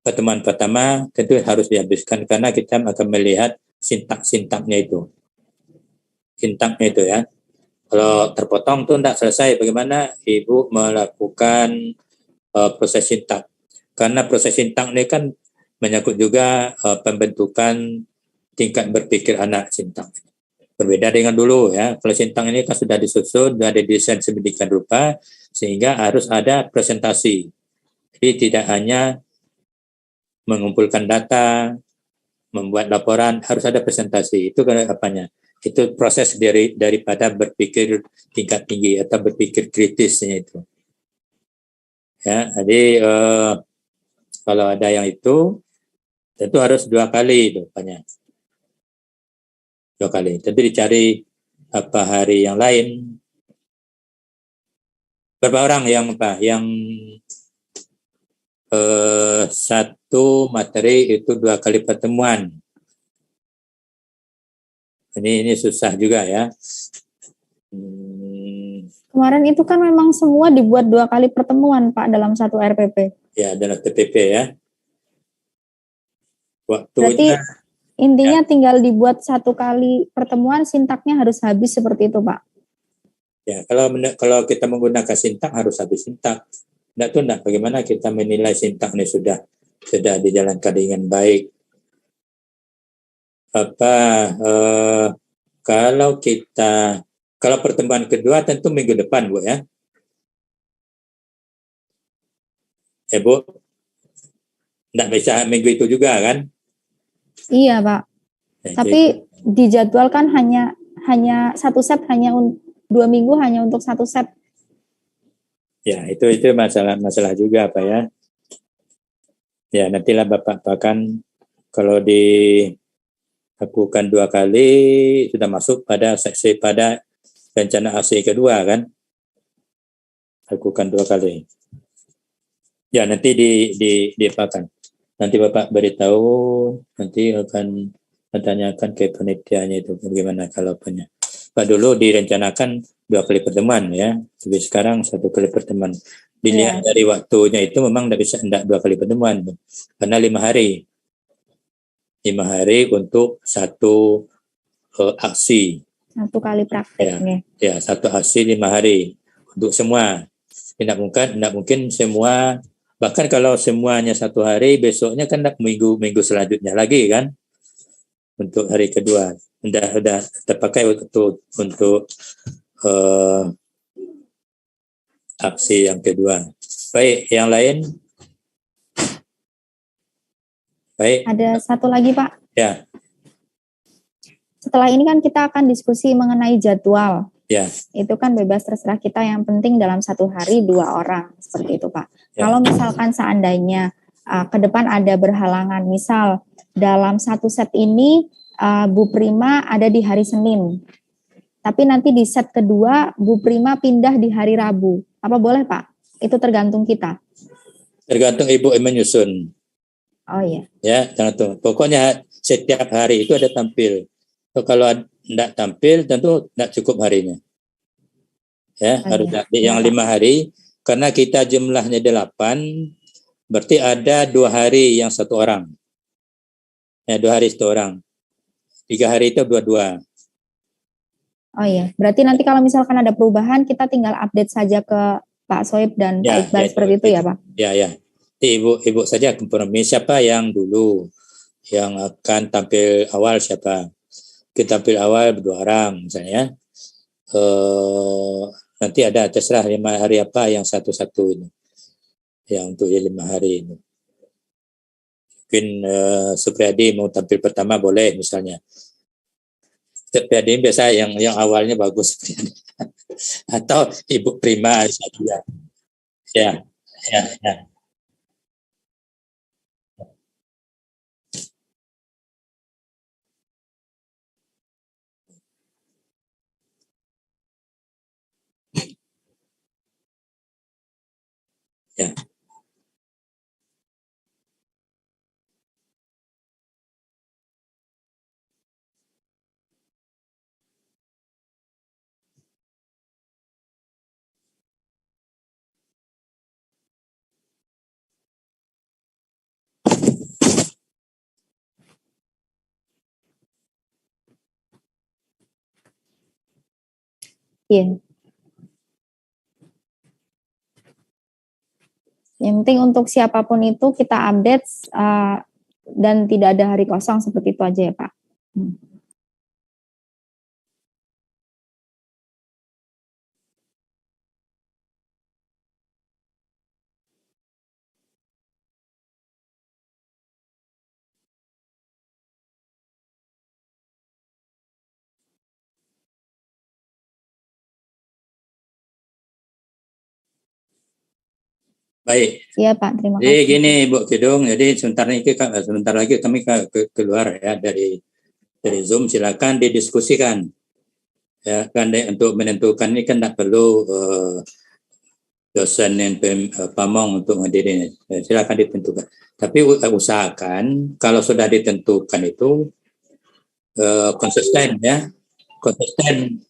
pertemuan pertama, tentu harus dihabiskan karena kita akan melihat sintak-sintaknya itu. Sintaknya itu ya. Kalau terpotong tuh tidak selesai, bagaimana Ibu melakukan proses sintak. Karena proses sintak ini kan menyangkut juga pembentukan tingkat berpikir anak sintak. Berbeda dengan dulu ya. Kalau sintak ini kan sudah disusun, sudah didesain sedemikian rupa, sehingga harus ada presentasi. Jadi tidak hanya mengumpulkan data, membuat laporan, harus ada presentasi. Itu kan apanya? Itu proses daripada berpikir tingkat tinggi atau berpikir kritisnya itu. Ya, jadi kalau ada yang itu, tentu harus 2 kali itu banyak. 2 kali. Tentu dicari hari yang lain. Berapa orang yang satu materi itu 2 kali pertemuan. Ini susah juga ya. Kemarin itu kan memang semua dibuat 2 kali pertemuan Pak dalam 1 RPP. Ya, dalam TPP ya. Berarti intinya tinggal dibuat 1 kali pertemuan, sintaknya harus habis seperti itu Pak. Ya, kalau kita menggunakan sintak harus habis sintak. Tidak, bagaimana kita menilai sintak ini sudah dijalankan dengan baik. Kalau pertemuan kedua tentu minggu depan Bu ya. Bu, tidak bisa minggu itu juga kan? Iya Pak. Ya, tapi dijadwalkan hanya 1 set, hanya 2 minggu hanya untuk 1 set. Ya, itu masalah juga Pak ya. Ya, nantilah Bapak bahkan kalau dilakukan 2 kali sudah masuk pada rencana aksi kedua kan. Lakukan 2 kali. Ya, nanti diapakan. Nanti Bapak beritahu, nanti akan menanyakan ke penelitiannya itu bagaimana kalau punya. Pak dulu direncanakan 2 kali pertemuan ya, tapi sekarang 1 kali pertemuan. Dilihat dari waktunya itu memang tidak 2 kali pertemuan, karena 5 hari. 5 hari untuk 1 aksi. 1 kali prakteknya. Ya, 1 aksi 5 hari untuk semua. Tidak mungkin semua. Bahkan kalau semuanya 1 hari, besoknya kan minggu selanjutnya lagi kan, untuk hari kedua. Sudah terpakai untuk aksi yang kedua. Baik, yang lain? Baik. Ada 1 lagi Pak. Ya. Setelah ini kan kita akan diskusi mengenai jadwal. Ya. Itu kan bebas terserah kita, yang penting dalam 1 hari 2 orang, seperti itu Pak. Ya. Kalau misalkan seandainya ke depan ada berhalangan, misal dalam 1 set ini Bu Prima ada di hari Senin, tapi nanti di set kedua Bu Prima pindah di hari Rabu, apa boleh Pak? Itu tergantung kita. Tergantung Ibu menyusun. Oh iya. Ya, tergantung. Pokoknya setiap hari itu ada tampil. So, kalau tidak tampil tentu tidak cukup harinya. Ya, harus iya. update yang 5 hari. Karena kita jumlahnya 8, berarti ada 2 hari yang 1 orang. Ya, 2 hari 1 orang. 3 hari itu 2-2. Oh iya, berarti nanti kalau misalkan ada perubahan kita tinggal update saja ke Pak Soib dan Pak Iqbal seperti itu ya Pak? Ya. Ibu saja kompromi siapa yang dulu yang akan tampil awal siapa. Kita tampil awal 2 orang misalnya. Nanti ada terserah 5 hari apa yang satu-satu ini. Yang untuk 5 hari ini. Mungkin Supriyadi mau tampil pertama boleh misalnya. Supriyadi biasa yang awalnya bagus. Atau Ibu Prima saja. Ya. Ya. Iya. Yang penting untuk siapapun itu kita update dan tidak ada hari kosong seperti itu aja ya Pak. Baik. Iya Pak, terima Jadi kasih. gini Bu Kidung, jadi sebentar lagi kami keluar ya dari Zoom, silakan didiskusikan. Ya kan untuk menentukan ini kan tidak perlu dosen yang pamong untuk menghadiri. Silakan ditentukan. Tapi usahakan kalau sudah ditentukan itu konsisten ya. Konsisten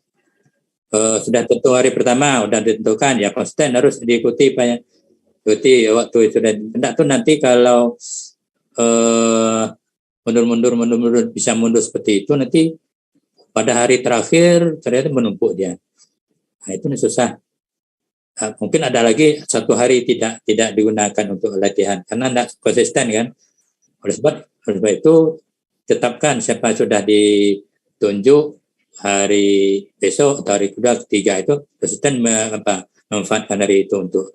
sudah tentu hari pertama sudah ditentukan ya konsisten harus diikuti banyak. Ikuti waktu itu sudah tidak tuh nanti kalau mundur bisa mundur seperti itu nanti pada hari terakhir ternyata menumpuk dia. Nah, itu susah. Mungkin ada lagi 1 hari tidak digunakan untuk latihan karena tidak konsisten kan. Oleh sebab itu tetapkan siapa sudah ditunjuk hari besok atau hari kedua ketiga itu konsisten memanfaatkan hari itu untuk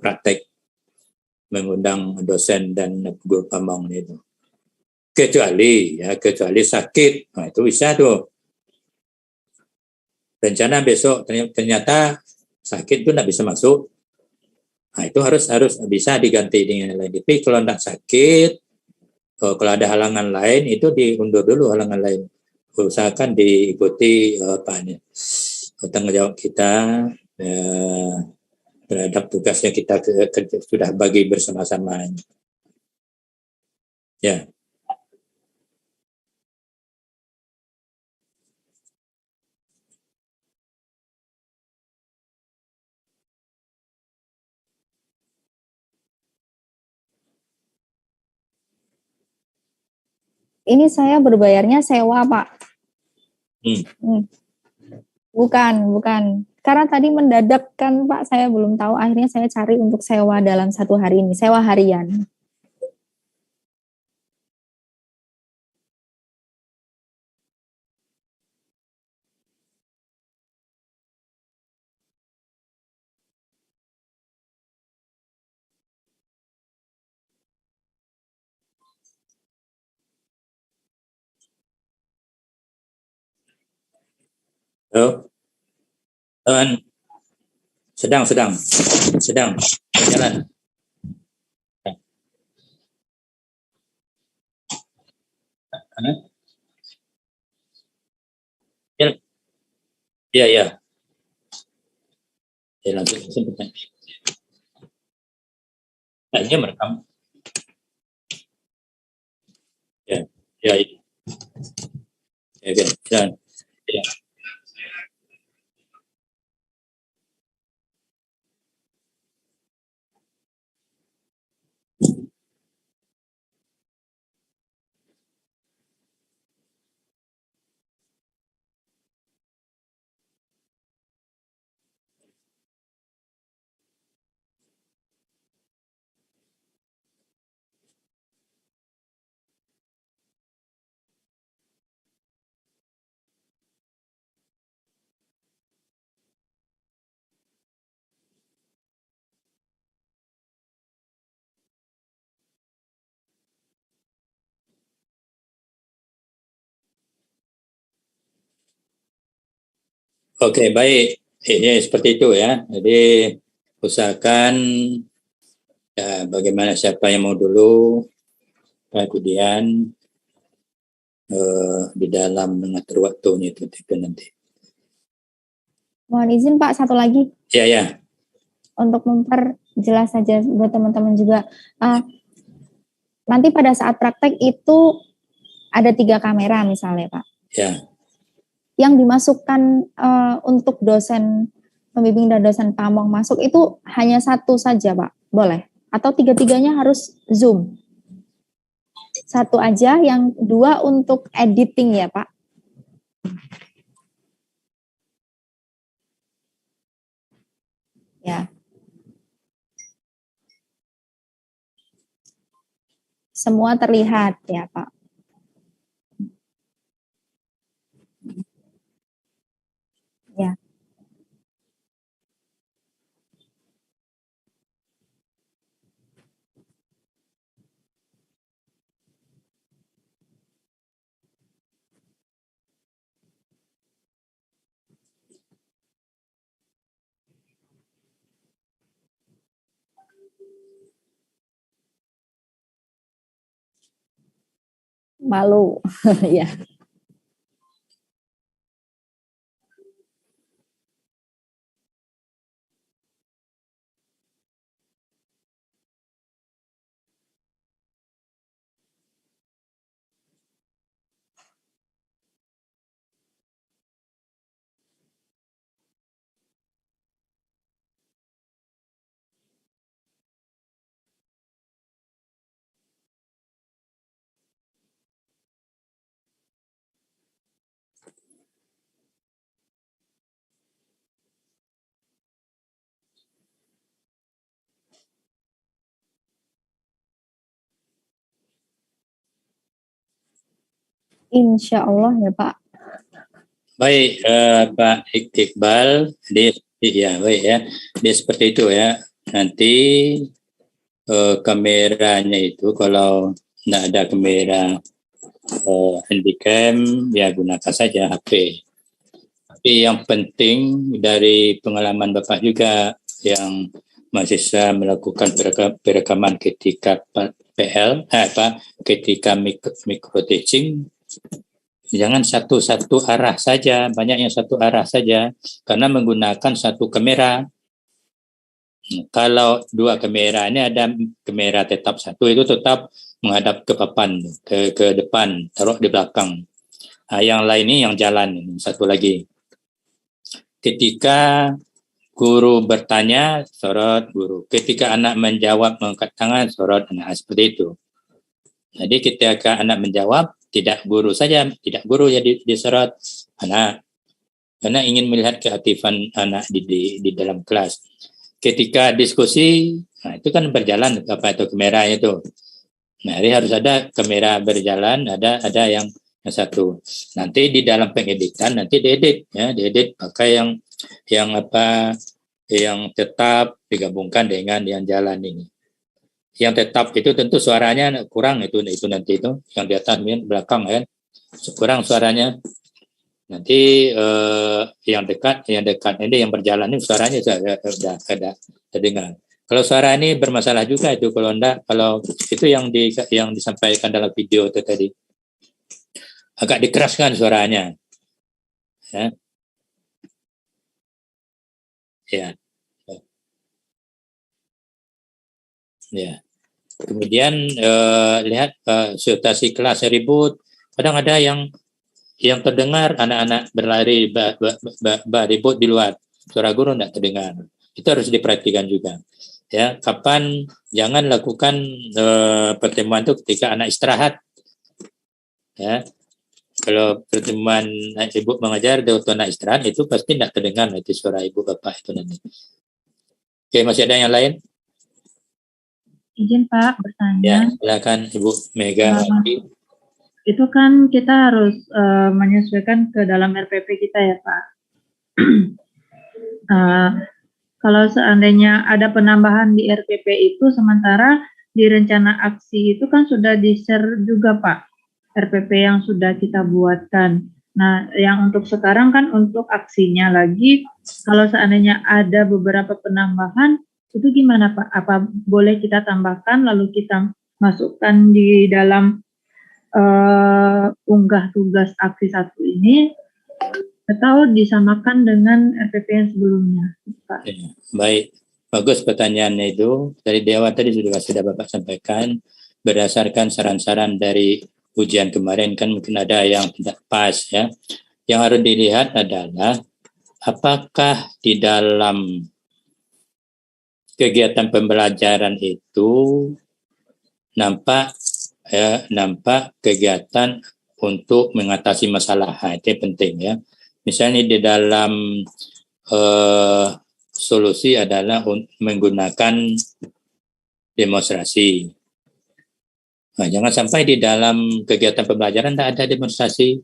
praktek mengundang dosen dan guru pamong itu. Kecuali sakit, nah itu bisa tuh. Rencana besok ternyata sakit itu tidak bisa masuk, nah itu harus bisa diganti dengan lain. Tapi kalau tidak sakit, kalau ada halangan lain itu diundur dulu halangan lain. Usahakan diikuti tanggung jawab kita terhadap tugas yang kita sudah bagi bersama-sama. Ya. Ini saya berbayarnya sewa Pak. Bukan. Karena tadi mendadak kan Pak, saya belum tahu. Akhirnya saya cari untuk sewa dalam 1 hari ini, sewa harian. Sedang berjalan. Ya. Ya langsung bertanya. Dia merekam. Ya. Ya, jalan. Ya. Oke, baik. Ya, seperti itu ya. Jadi usahakan ya, bagaimana siapa yang mau dulu, kemudian di dalam mengatur waktunya itu nanti. Mohon izin Pak, satu lagi Ya. untuk memperjelas saja buat teman-teman juga. Nanti pada saat praktek itu ada 3 kamera misalnya Pak. Ya. Yang dimasukkan untuk dosen pembimbing dan dosen pamong masuk itu hanya 1 saja Pak, boleh? Atau 3-3-nya harus Zoom? 1 aja, yang 2 untuk editing ya Pak? Ya. Semua terlihat ya Pak. Ya. Malu. Ya. Insya Allah ya Pak. Baik, Pak Iqbal, ya baik ya. Dia seperti itu ya. Nanti kameranya itu kalau tidak ada kamera handycam, ya gunakan saja HP. Tapi yang penting dari pengalaman Bapak juga yang mahasiswa melakukan perekaman ketika PL, ketika micro teaching, jangan satu arah saja, banyak yang satu arah saja, karena menggunakan satu kamera. Kalau 2 kamera ini ada kamera tetap 1 itu tetap menghadap ke papan, ke depan, taruh di belakang. Yang lain ini yang jalan, satu lagi. Ketika guru bertanya, sorot guru. Ketika anak menjawab mengangkat tangan, sorot anak. Seperti itu. Jadi ketika anak menjawab, tidak guru saja, tidak guru ya disorot anak. Karena ingin melihat keaktifan anak di dalam kelas. Ketika diskusi, nah itu kan berjalan apa itu kamera itu. Nah, ini harus ada kamera berjalan, ada yang satu. Nanti di dalam pengeditan nanti diedit pakai yang tetap digabungkan dengan yang jalan ini. Yang tetap itu tentu suaranya kurang itu nanti itu yang di atas belakang kan kurang suaranya. Nanti yang dekat ini yang berjalan ini suaranya sudah ada terdengar. Kalau suara ini bermasalah juga itu kalau itu yang disampaikan dalam video itu tadi agak dikeraskan suaranya. Ya. Kemudian lihat situasi kelas ribut, kadang ada yang terdengar anak-anak berlari ribut di luar, suara guru tidak terdengar. Itu harus diperhatikan juga. Ya, kapan jangan lakukan pertemuan itu ketika anak istirahat. Ya, kalau pertemuan ibu mengajar waktu anak istirahat itu pasti tidak terdengar itu suara ibu bapak itu nanti. Oke, masih ada yang lain? Izin Pak bertanya. Ya, silakan Ibu Mega. Itu kan kita harus menyesuaikan ke dalam RPP kita ya Pak. Kalau seandainya ada penambahan di RPP itu sementara di rencana aksi itu kan sudah di-share juga Pak RPP yang sudah kita buatkan. Nah, yang untuk sekarang kan untuk aksinya lagi, kalau seandainya ada beberapa penambahan, itu gimana Pak? Apa boleh kita tambahkan lalu kita masukkan di dalam unggah tugas aksi 1 ini, atau disamakan dengan RPP yang sebelumnya, Pak? Baik, bagus pertanyaannya itu. Dari Dewa tadi sudah Bapak sampaikan, berdasarkan saran-saran dari ujian kemarin kan mungkin ada yang tidak pas ya. Yang harus dilihat adalah apakah di dalam kegiatan pembelajaran itu nampak kegiatan untuk mengatasi masalah. Itu penting ya. Misalnya di dalam solusi adalah menggunakan demonstrasi. Nah, jangan sampai di dalam kegiatan pembelajaran tidak ada demonstrasi.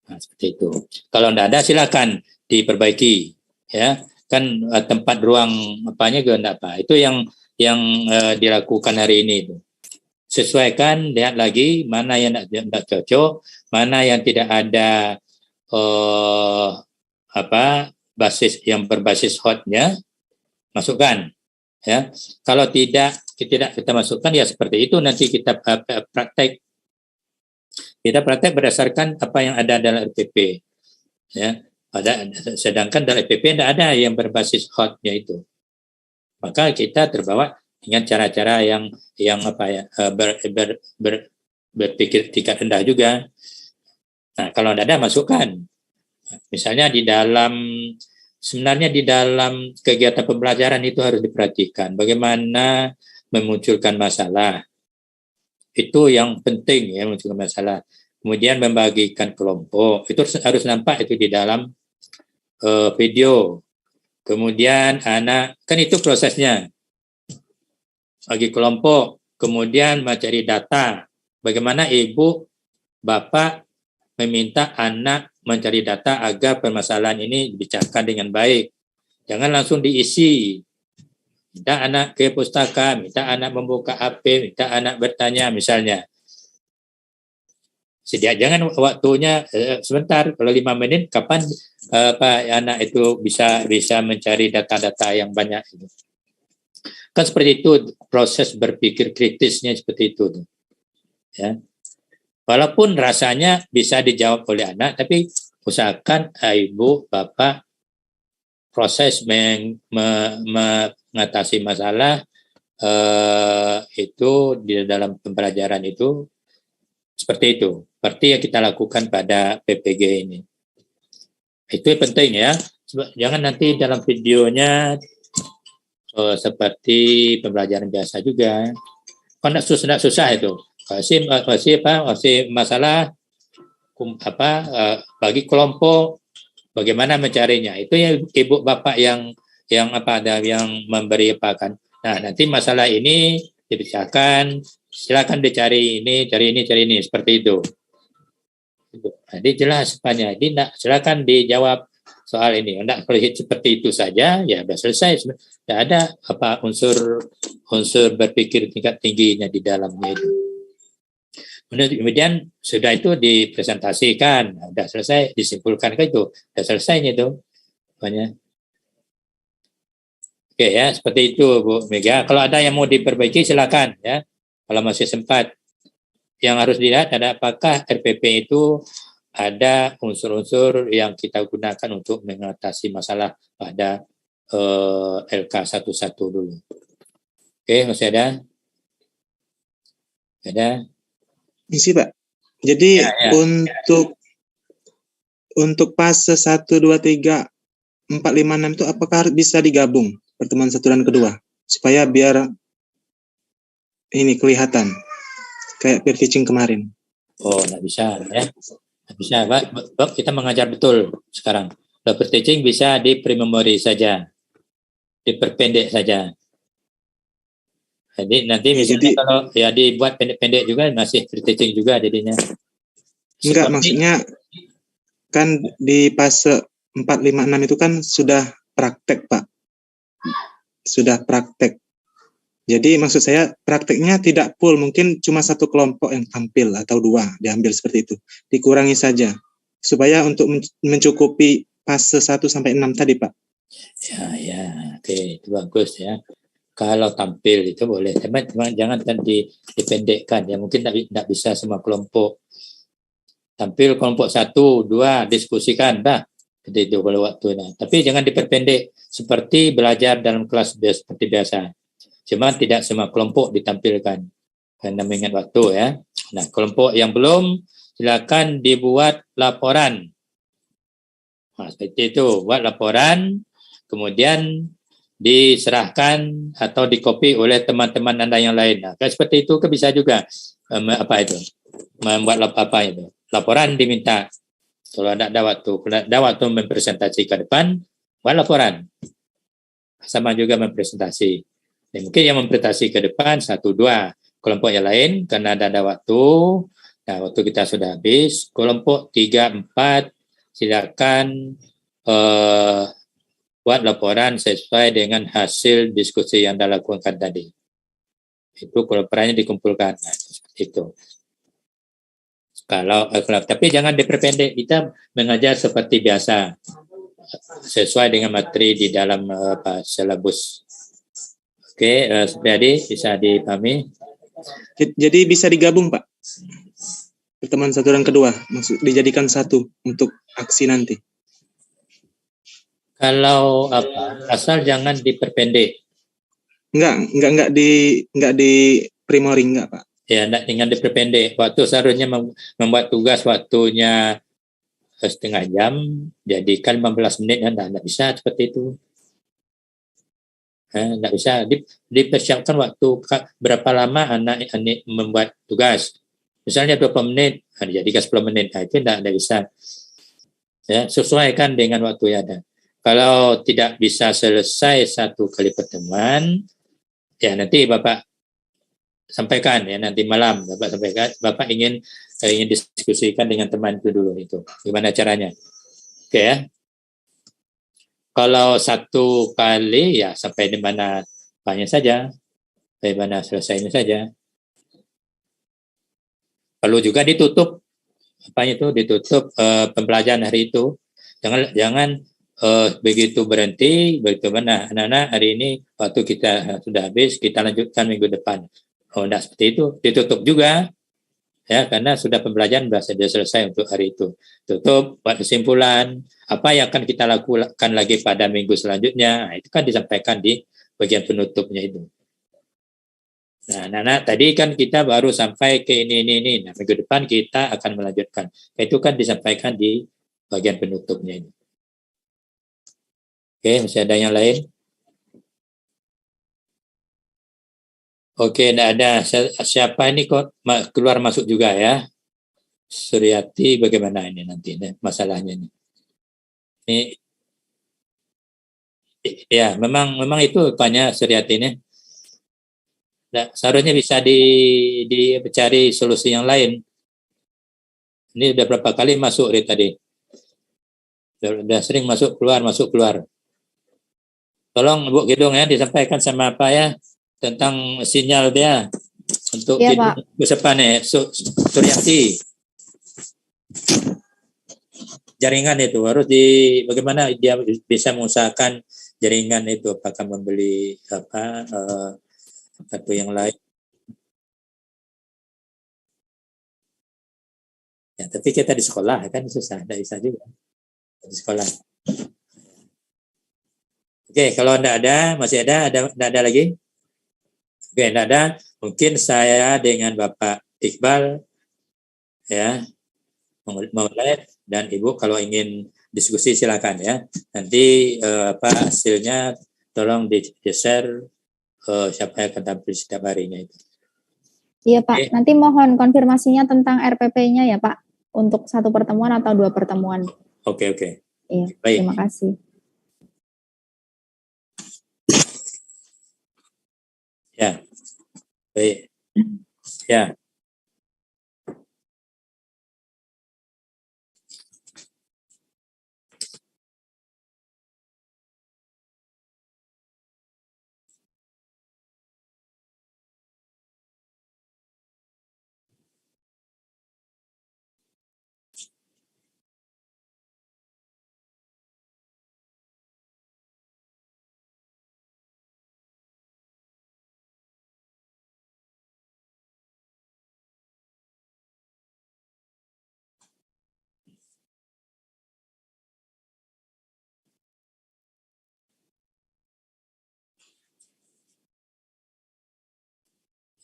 Nah, seperti itu. Kalau tidak ada, silakan diperbaiki. Ya, kan tempat ruang apanya juga tidak apa. Itu yang dilakukan hari ini. Sesuaikan, lihat lagi mana yang tidak cocok, mana yang tidak ada basis yang berbasis hotnya, masukkan. Ya, kalau tidak kita masukkan ya seperti itu nanti kita praktek. Kita praktek berdasarkan apa yang ada dalam RPP. Ya, sedangkan dalam RPP tidak ada yang berbasis hotnya itu. Maka kita terbawa dengan cara-cara yang berpikir tingkat rendah juga. Nah, kalau tidak ada masukkan. Misalnya sebenarnya di dalam kegiatan pembelajaran itu harus diperhatikan bagaimana memunculkan masalah. Itu yang penting ya, memunculkan masalah. Kemudian membagikan kelompok. Itu harus nampak itu di dalam video. Kemudian anak, kan itu prosesnya. Bagi kelompok, kemudian mencari data. Bagaimana ibu, bapak meminta anak mencari data agar permasalahan ini dibicarakan dengan baik. Jangan langsung diisi. Minta anak ke pustaka, minta anak membuka HP, minta anak bertanya misalnya. Jangan waktunya sebentar, kalau 5 menit kapan anak itu bisa mencari data-data yang banyak. Kan seperti itu proses berpikir kritisnya seperti itu. Ya. Walaupun rasanya bisa dijawab oleh anak, tapi usahakan ibu, bapak proses mengatasi masalah itu di dalam pembelajaran itu seperti itu. Seperti yang kita lakukan pada PPG ini. Itu penting ya. Jangan nanti dalam videonya seperti pembelajaran biasa juga. Kan susah itu. Masih masalah bagi kelompok bagaimana mencarinya. Itu ya ibu bapak yang memberi kan. Nah, nanti masalah ini dibicarakan, silakan dicari ini seperti itu. Jadi jelas sepanjang ini silakan dijawab soal ini. Enggak kalau seperti itu saja ya sudah selesai. Tidak ada unsur berpikir tingkat tingginya di dalamnya itu. Kemudian sudah itu dipresentasikan, sudah selesai, disimpulkan ke itu, sudah selesainya itu. Banyak. Oke ya, seperti itu Bu Mega. Kalau ada yang mau diperbaiki silakan ya. Kalau masih sempat. Yang harus dilihat ada apakah RPP itu ada unsur-unsur yang kita gunakan untuk mengatasi masalah pada LK11 dulu. Oke, masih ada? Ada? Isi Pak. Jadi ya. Untuk fase 1, 2, 3, 4, 5, 6 itu apakah bisa digabung pertemuan 1 dan kedua supaya biar ini kelihatan kayak peer teaching kemarin? Oh, nggak bisa ya. Nggak bisa, Pak. Kita mengajar betul sekarang. Peer teaching bisa di pre-memory saja, diperpendek saja. Jadi nanti misalnya kalau ya dibuat pendek-pendek juga masih free teaching juga jadinya. Enggak, maksudnya kan di fase 4, 5, 6 itu kan sudah praktek Pak. Sudah praktek. Jadi maksud saya prakteknya tidak full, mungkin cuma 1 kelompok yang tampil atau 2 diambil seperti itu. Dikurangi saja. supaya untuk mencukupi fase 1 sampai 6 tadi, Pak. Ya, oke, itu bagus ya. Kalau tampil itu boleh, cuma jangan dipendekkan ya. Mungkin tidak bisa semua kelompok. Tampil kelompok 1, 2, diskusikan, dah. Seperti itu kalau waktunya. Tapi jangan diperpendek seperti belajar dalam kelas seperti biasa. Cuma tidak semua kelompok ditampilkan karena mengingat waktu ya. Nah, kelompok yang belum silakan dibuat laporan. Nah, seperti itu, buat laporan, kemudian diserahkan atau dikopi oleh teman-teman Anda yang lain. Nah, seperti itu bisa juga apa itu? Membuat apa itu? Laporan diminta. Kalau ada waktu mempresentasi ke depan, buat laporan. Sama juga mempresentasi. Dan mungkin yang mempresentasi ke depan 1, 2, kelompok yang lain karena ada waktu. Nah, waktu kita sudah habis. Kelompok 3, 4 silakan buat laporan sesuai dengan hasil diskusi yang Anda lakukan tadi. Itu kalau perannya dikumpulkan. Nah, seperti itu. Kalau tapi jangan diperpendek, kita mengajar seperti biasa sesuai dengan materi di dalam silabus. Oke, Supriyadi bisa dipahami? Jadi bisa digabung, Pak. Pertemuan 1 dan kedua, maksud dijadikan satu untuk aksi nanti. Kalau asal jangan diperpendek. Enggak di primori enggak, Pak. Ya, dengan diperpendek. Waktu seharusnya membuat tugas waktunya setengah jam, jadikan 15 menit, tidak bisa seperti itu. Tidak bisa. Dipersiapkan waktu berapa lama anak membuat tugas. Misalnya 20 menit, dijadikan 10 menit. Nah, itu tidak bisa. Ya, sesuaikan dengan waktu yang ada. Kalau tidak bisa selesai 1 kali pertemuan, ya nanti Bapak sampaikan ya nanti malam Bapak sampaikan Bapak ingin diskusikan dengan teman itu dulu itu gimana caranya. Oke ya. Kalau 1 kali ya sampai di mana banyak saja, sampai mana selesainya saja. Perlu juga ditutup ditutup pembelajaran hari itu. Jangan begitu berhenti, begitu mana anak-anak hari ini waktu kita sudah habis kita lanjutkan minggu depan. Oh, tidak seperti itu, ditutup juga ya karena sudah pembelajaran sudah selesai untuk hari itu. Tutup, buat kesimpulan apa yang akan kita lakukan lagi pada minggu selanjutnya. Nah, itu kan disampaikan di bagian penutupnya itu. Nah, anak-anak tadi kan kita baru sampai ke ini. Nah, minggu depan kita akan melanjutkan. Itu kan disampaikan di bagian penutupnya ini. Oke, masih ada yang lain? Oke, tidak ada. Siapa ini kok keluar masuk juga ya? Suryati, bagaimana ini nanti masalahnya ini? Ini ya, memang itu banyak Suryati ini. Nah, seharusnya bisa dicari solusi yang lain. Ini udah berapa kali masuk tadi? Udah sering masuk keluar. Tolong Bu Kidung ya disampaikan sama apa ya tentang sinyal dia untuk ya, depan ya Suryati. Jaringan itu harus bagaimana dia bisa mengusahakan jaringan itu apakah membeli atau yang lain. Ya, tapi kita di sekolah kan susah, tidak bisa juga di sekolah. Oke, kalau masih ada lagi? Oke, tidak ada. Mungkin saya dengan Bapak Iqbal ya mulai dan Ibu kalau ingin diskusi silakan ya. Nanti hasilnya tolong di-share siapa yang akan tampil setiap harinya itu. Iya Pak, nanti mohon konfirmasinya tentang RPP-nya ya Pak, untuk 1 pertemuan atau 2 pertemuan. Oke. Iya, baik. Terima kasih. Ya, baik. Ya.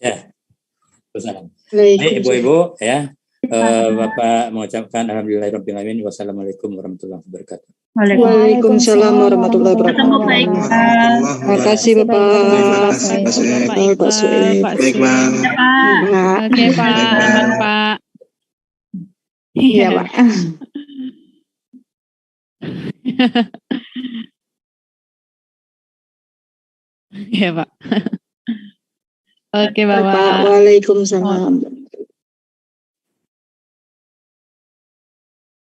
Ya. Salam. Baik, Waalaikumsalam. Ibu-ibu ya. Bapak mengucapkan alhamdulillahirabbil alamin. Wassalamualaikum warahmatullahi wabarakatuh. Waalaikumsalam warahmatullahi Ketemu Pak wabarakatuh. Iqbal. Terima kasih Bapak. Bapak. Terima Terima kasih, kasih, Pak Pak Suhaib. Suhaib. Pak Suhaib. Baik, Bang. Ya, Pak. Pak. Oke, Pak. Baik, Bang. Pak. Iya Pak. Iya, Pak. Oke, Baik, Pak. Bapak. Waalaikumsalam.